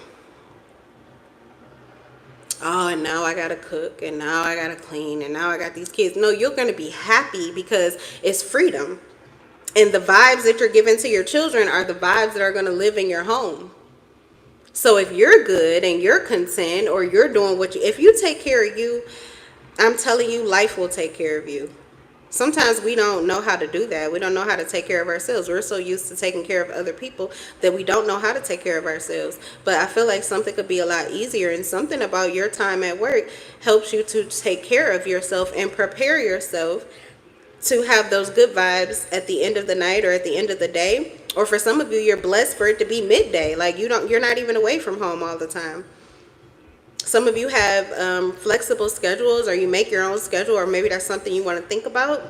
oh, and now I gotta cook, and now I gotta clean, and now I got these kids. No, you're gonna be happy because it's freedom. And the vibes that you're giving to your children are the vibes that are gonna live in your home. So if you're good and you're content, or you're doing if you take care of you, I'm telling you, life will take care of you. Sometimes we don't know how to do that. We don't know how to take care of ourselves. We're so used to taking care of other people that we don't know how to take care of ourselves. But I feel like something could be a lot easier, and something about your time at work helps you to take care of yourself and prepare yourself to have those good vibes at the end of the night or at the end of the day. Or for some of you, you're blessed for it to be midday. Like you're not even away from home all the time. Some of you have flexible schedules, or you make your own schedule, or maybe that's something you want to think about.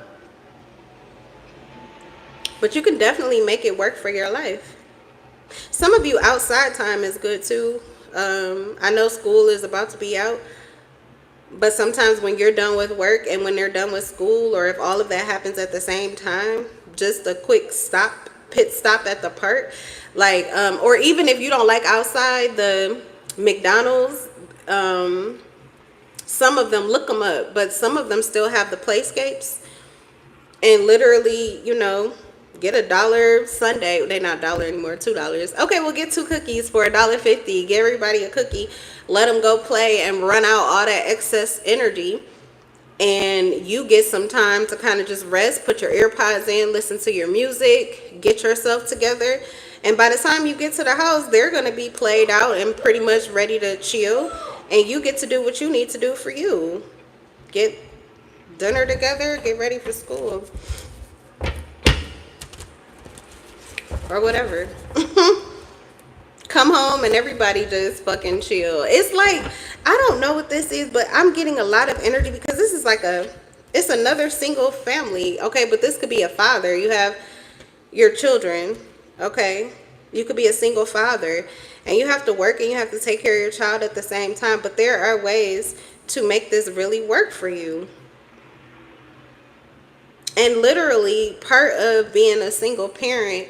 But you can definitely make it work for your life. Some of you, outside time is good too. I know school is about to be out, but sometimes when you're done with work and when they're done with school, or if all of that happens at the same time, just a quick pit stop at the park, like, or even if you don't like outside, the McDonald's, some of them, look them up, but some of them still have the playscapes, and literally, get $1 Sunday. They're not $1 anymore, $2. Okay, we'll get 2 cookies for $1.50. Give everybody a cookie, let them go play and run out all that excess energy, and you get some time to kind of just rest, put your earpods in, listen to your music, get yourself together. And by the time you get to the house, they're going to be played out and pretty much ready to chill. And you get to do what you need to do for you. Get dinner together, get ready for school. Or whatever. Come home and everybody just fucking chill. It's like, I don't know what this is, but I'm getting a lot of energy because this is like it's another single family. Okay, but this could be a father. You have your children. Okay, you could be a single father, and you have to work and you have to take care of your child at the same time. But there are ways to make this really work for you. And literally, part of being a single parent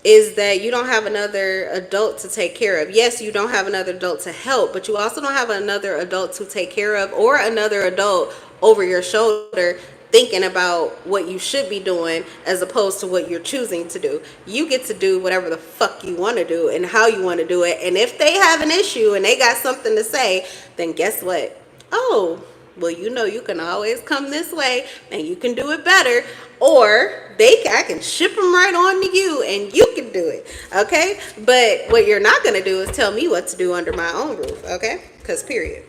is that you don't have another adult to take care of. Yes, you don't have another adult to help, but you also don't have another adult to take care of, or another adult over your shoulder thinking about what you should be doing as opposed to what you're choosing to do. You get to do whatever the fuck you want to do and how you want to do it. And if they have an issue and they got something to say, then guess what? Oh, well, you can always come this way and you can do it better. Or I can ship them right on to you and you can do it. Okay? But what you're not going to do is tell me what to do under my own roof. Okay? Because period.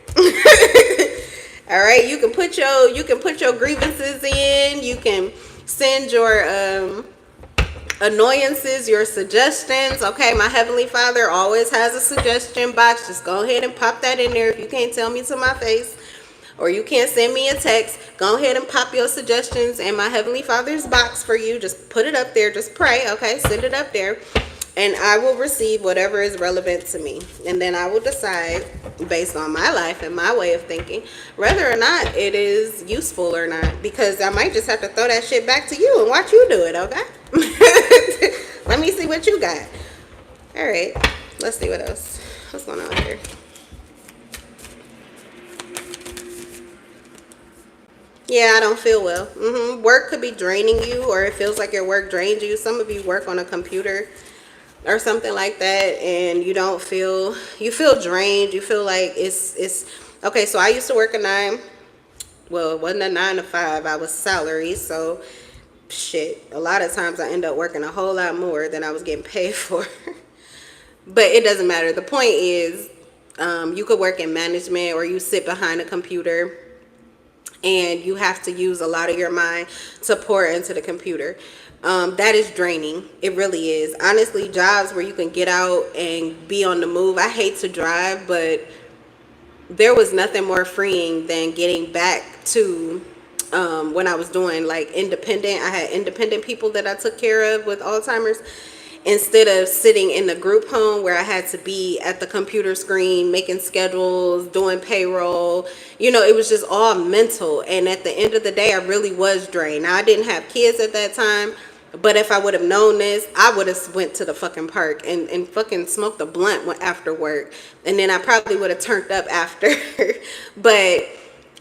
All right, you can put your grievances in. You can send your annoyances, your suggestions. Okay, my Heavenly Father always has a suggestion box. Just go ahead and pop that in there. If you can't tell me to my face, or you can't send me a text, go ahead and pop your suggestions in my Heavenly Father's box for you. Just put it up there. Just pray. Okay, send it up there. And I will receive whatever is relevant to me. And then I will decide, based on my life and my way of thinking, whether or not it is useful or not. Because I might just have to throw that shit back to you and watch you do it, okay? Let me see what you got. All right. Let's see what else. What's going on here? Yeah, I don't feel well. Work could be draining you, or it feels like your work drains you. Some of you work on a computer or something like that, and you feel drained. You feel like it's okay. So I used to work it wasn't a 9 to 5. I was salary, so shit, a lot of times I end up working a whole lot more than I was getting paid for. But it doesn't matter. The point is, you could work in management or you sit behind a computer and you have to use a lot of your mind to pour into the computer. That is draining. It really is. Honestly, jobs where you can get out and be on the move. I hate to drive, but there was nothing more freeing than getting back to when I was doing like independent. I had independent people that I took care of with Alzheimer's, instead of sitting in the group home where I had to be at the computer screen making schedules, doing payroll. You know, it was just all mental. And at the end of the day, I really was drained. Now, I didn't have kids at that time, but if I would have known this, I would have went to the fucking park and fucking smoked a blunt after work. And then I probably would have turned up after. But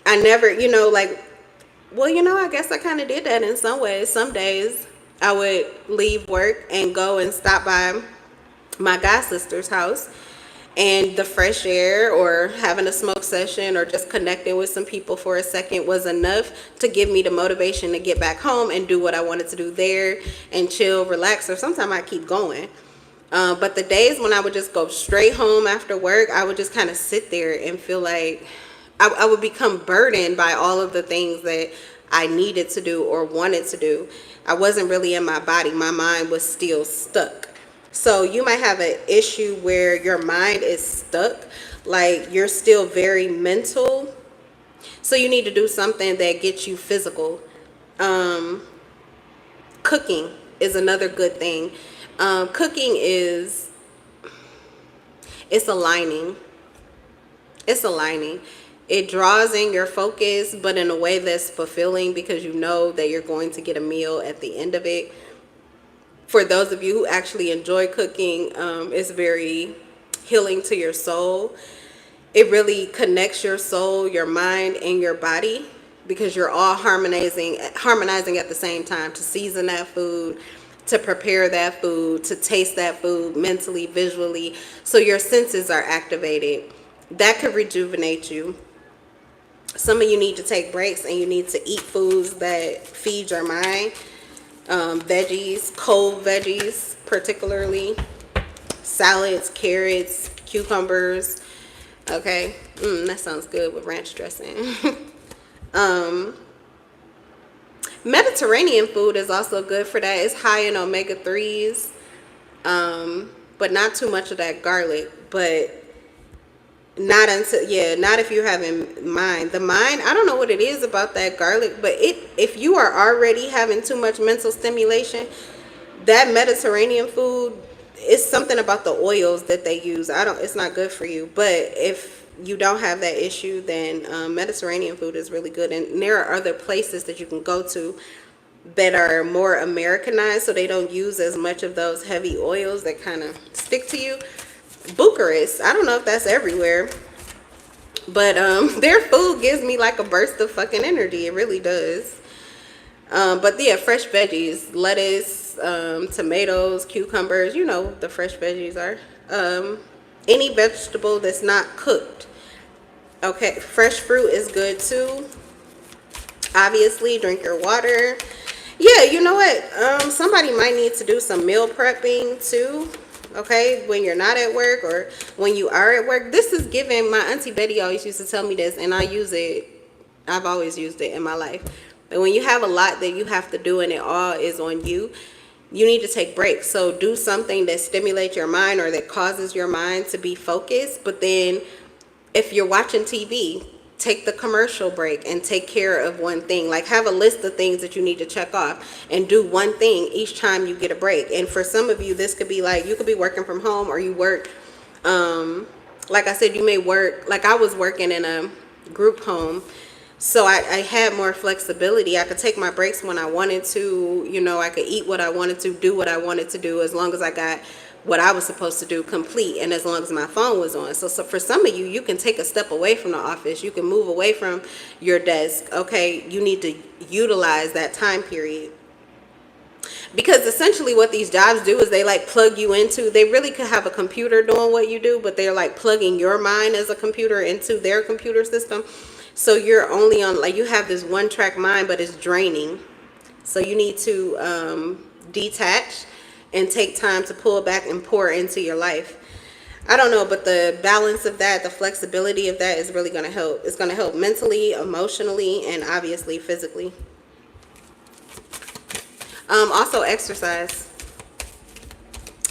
I never, you know, like, well, you know, I guess I kind of did that in some ways. Some days I would leave work and go and stop by my god sister's house, and the fresh air or having a smoke session or just connecting with some people for a second was enough to give me the motivation to get back home and do what I wanted to do there and chill, relax, or sometimes I keep going. But the days when I would just go straight home after work, I would just kind of sit there and feel like I would become burdened by all of the things that I needed to do or wanted to do. I wasn't really in my body. My mind was still stuck. So you might have an issue where your mind is stuck, like you're still very mental. So you need to do something that gets you physical. Cooking is another good thing. Cooking is, it's aligning. It's aligning. It draws in your focus, but in a way that's fulfilling because you know that you're going to get a meal at the end of it. For those of you who actually enjoy cooking, it's very healing to your soul. It really connects your soul, your mind, and your body because you're all harmonizing at the same time to season that food, to prepare that food, to taste that food mentally, visually. So your senses are activated. That could rejuvenate you. Some of you need to take breaks and you need to eat foods that feed your mind. Veggies, cold veggies, particularly salads, carrots, cucumbers. Okay, that sounds good with ranch dressing. Mediterranean food is also good for that. It's high in omega-3s, but not too much of that garlic. But not if you have in mind. The mind, I don't know what it is about that garlic, but if you are already having too much mental stimulation, that Mediterranean food, is something about the oils that they use. It's not good for you. But if you don't have that issue, then Mediterranean food is really good. And there are other places that you can go to that are more Americanized, so they don't use as much of those heavy oils that kind of stick to you. Bucharest, I don't know if that's everywhere, but their food gives me like a burst of fucking energy. It really does. But yeah, fresh veggies, lettuce, tomatoes, cucumbers, you know, the fresh veggies are any vegetable that's not cooked. Okay, fresh fruit is good too. Obviously, drink your water. Yeah, you know what, somebody might need to do some meal prepping too. Okay, when you're not at work or when you are at work. This is given, my auntie Betty always used to tell me this, and I use it. I've always used it in my life. But when you have a lot that you have to do and it all is on you, you need to take breaks. So do something that stimulates your mind or that causes your mind to be focused. But then if you're watching TV, take the commercial break and take care of one thing. Like, have a list of things that you need to check off and do one thing each time you get a break. And for some of you, this could be like, you could be working from home, or you work, like I said, you may work, like I was working in a group home, so I had more flexibility. I could take my breaks when I wanted to, you know, I could eat what I wanted to, do what I wanted to do, as long as I got what I was supposed to do complete, and as long as my phone was on. So for some of you, you can take a step away from the office. You can move away from your desk. Okay, you need to utilize that time period. Because essentially what these jobs do is they like plug you into, they really could have a computer doing what you do, but they're like plugging your mind as a computer into their computer system. So you're only on, like, you have this one track mind, but it's draining. So you need to detach and take time to pull back and pour into your life. I don't know, but the balance of that, the flexibility of that is really going to help. It's going to help mentally, emotionally, and obviously physically. Also exercise.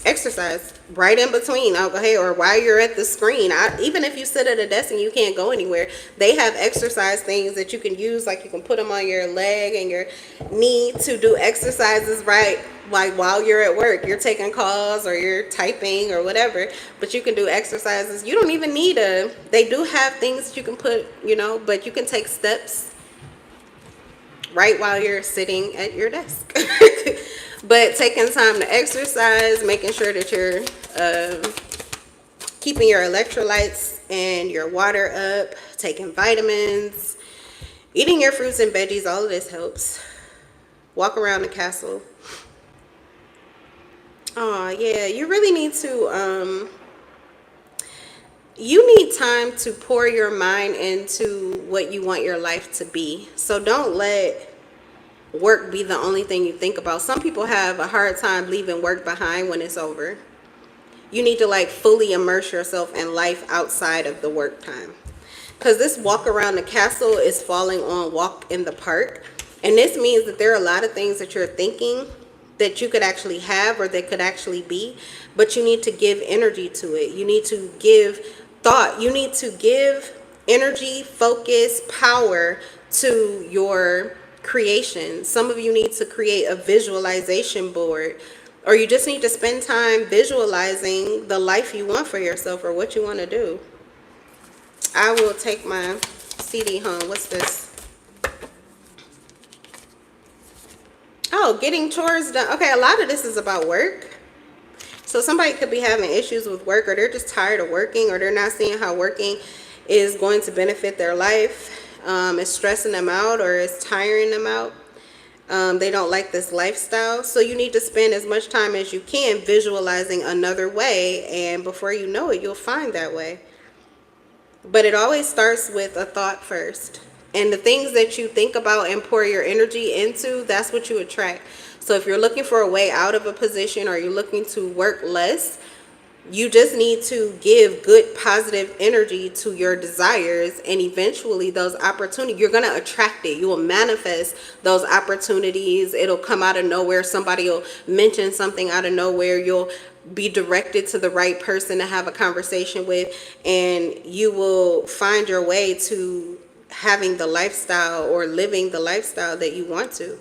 Exercise right in between, okay, or while you're at the screen. Even if you sit at a desk and you can't go anywhere, they have exercise things that you can use, like you can put them on your leg and your knee to do exercises, right? Like while you're at work, you're taking calls or you're typing or whatever, but you can do exercises. You don't even need they do have things that you can put, but you can take steps right while you're sitting at your desk. But taking time to exercise, making sure that you're keeping your electrolytes and your water up, taking vitamins, eating your fruits and veggies, all of this helps. Walk around the castle. Oh, yeah, you really need to, you need time to pour your mind into what you want your life to be. So don't let work be the only thing you think about. Some people have a hard time leaving work behind when it's over. You need to like fully immerse yourself in life outside of the work time, because this walk around the castle is falling on walk in the park. And this means that there are a lot of things that you're thinking that you could actually have or that could actually be, but you need to give energy to it. You need to give thought. You need to give energy, focus, power to your creation. Some of you need to create a visualization board, or you just need to spend time visualizing the life you want for yourself or what you want to do. I will take my CD home. What's this? Oh, getting chores done. Okay, a lot of this is about work. So somebody could be having issues with work, or they're just tired of working, or they're not seeing how working is going to benefit their life. It's stressing them out, or it's tiring them out. They don't like this lifestyle. So you need to spend as much time as you can visualizing another way, and before you know it, you'll find that way. But it always starts with a thought first. And the things that you think about and pour your energy into, that's what you attract. So if you're looking for a way out of a position, or you're looking to work less, you just need to give good positive energy to your desires, and eventually those opportunities, you're going to attract it. You will manifest those opportunities. It'll come out of nowhere. Somebody will mention something out of nowhere. You'll be directed to the right person to have a conversation with, and you will find your way to having the lifestyle or living the lifestyle that you want to.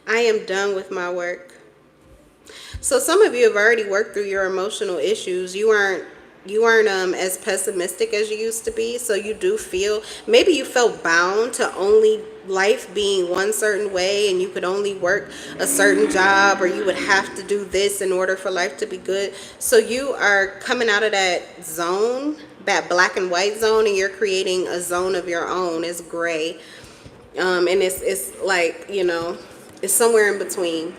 I am done with my work. So some of you have already worked through your emotional issues. You aren't as pessimistic as you used to be. So you do feel, maybe you felt bound to only life being one certain way, and you could only work a certain job, or you would have to do this in order for life to be good. So you are coming out of that zone, that black and white zone, and you're creating a zone of your own. It's gray. And it's like, it's somewhere in between.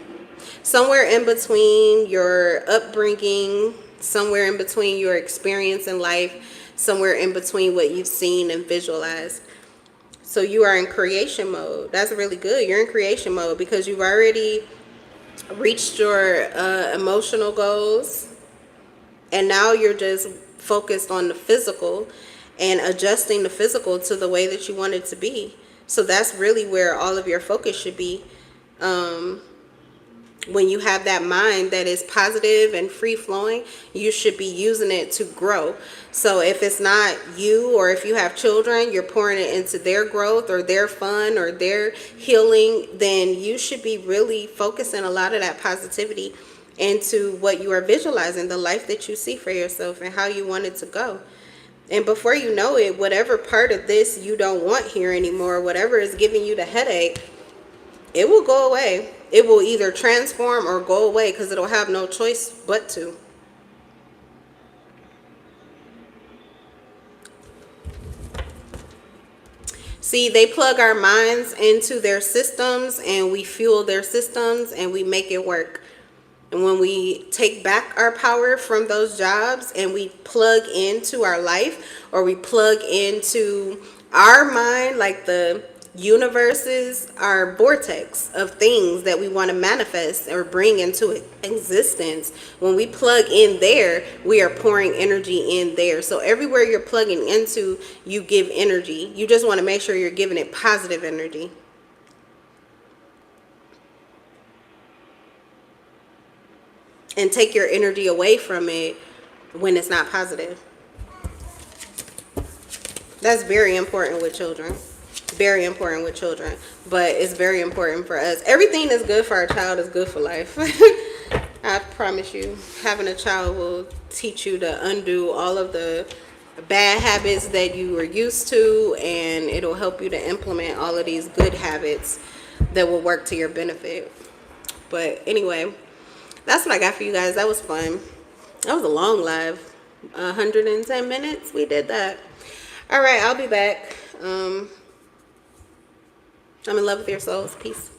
Somewhere in between your upbringing, somewhere in between your experience in life, somewhere in between what you've seen and visualized. So you are in creation mode. That's really good. You're in creation mode because you've already reached your emotional goals, and now you're just focused on the physical and adjusting the physical to the way that you want it to be. So that's really where all of your focus should be. When you have that mind that is positive and free flowing, you should be using it to grow. So if it's not you, or if you have children, you're pouring it into their growth or their fun or their healing, then you should be really focusing a lot of that positivity into what you are visualizing, the life that you see for yourself and how you want it to go. And before you know it, whatever part of this you don't want here anymore, whatever is giving you the headache, it will go away. It will either transform or go away, because it'll have no choice but to. See, they plug our minds into their systems, and we fuel their systems, and we make it work. And when we take back our power from those jobs and we plug into our life, or we plug into our mind, like the universes are vortex of things that we want to manifest or bring into existence. When we plug in there, we are pouring energy in there. So everywhere you're plugging into, you give energy. You just want to make sure you're giving it positive energy. And take your energy away from it when it's not positive. That's very important with children. Very important with children. But it's very important for us. Everything that's good for our child is good for life. I promise you. Having a child will teach you to undo all of the bad habits that you were used to. And it'll help you to implement all of these good habits that will work to your benefit. But anyway, that's what I got for you guys. That was fun. That was a long live. 110 minutes. We did that. All right, I'll be back. I'm in love with your souls. Peace.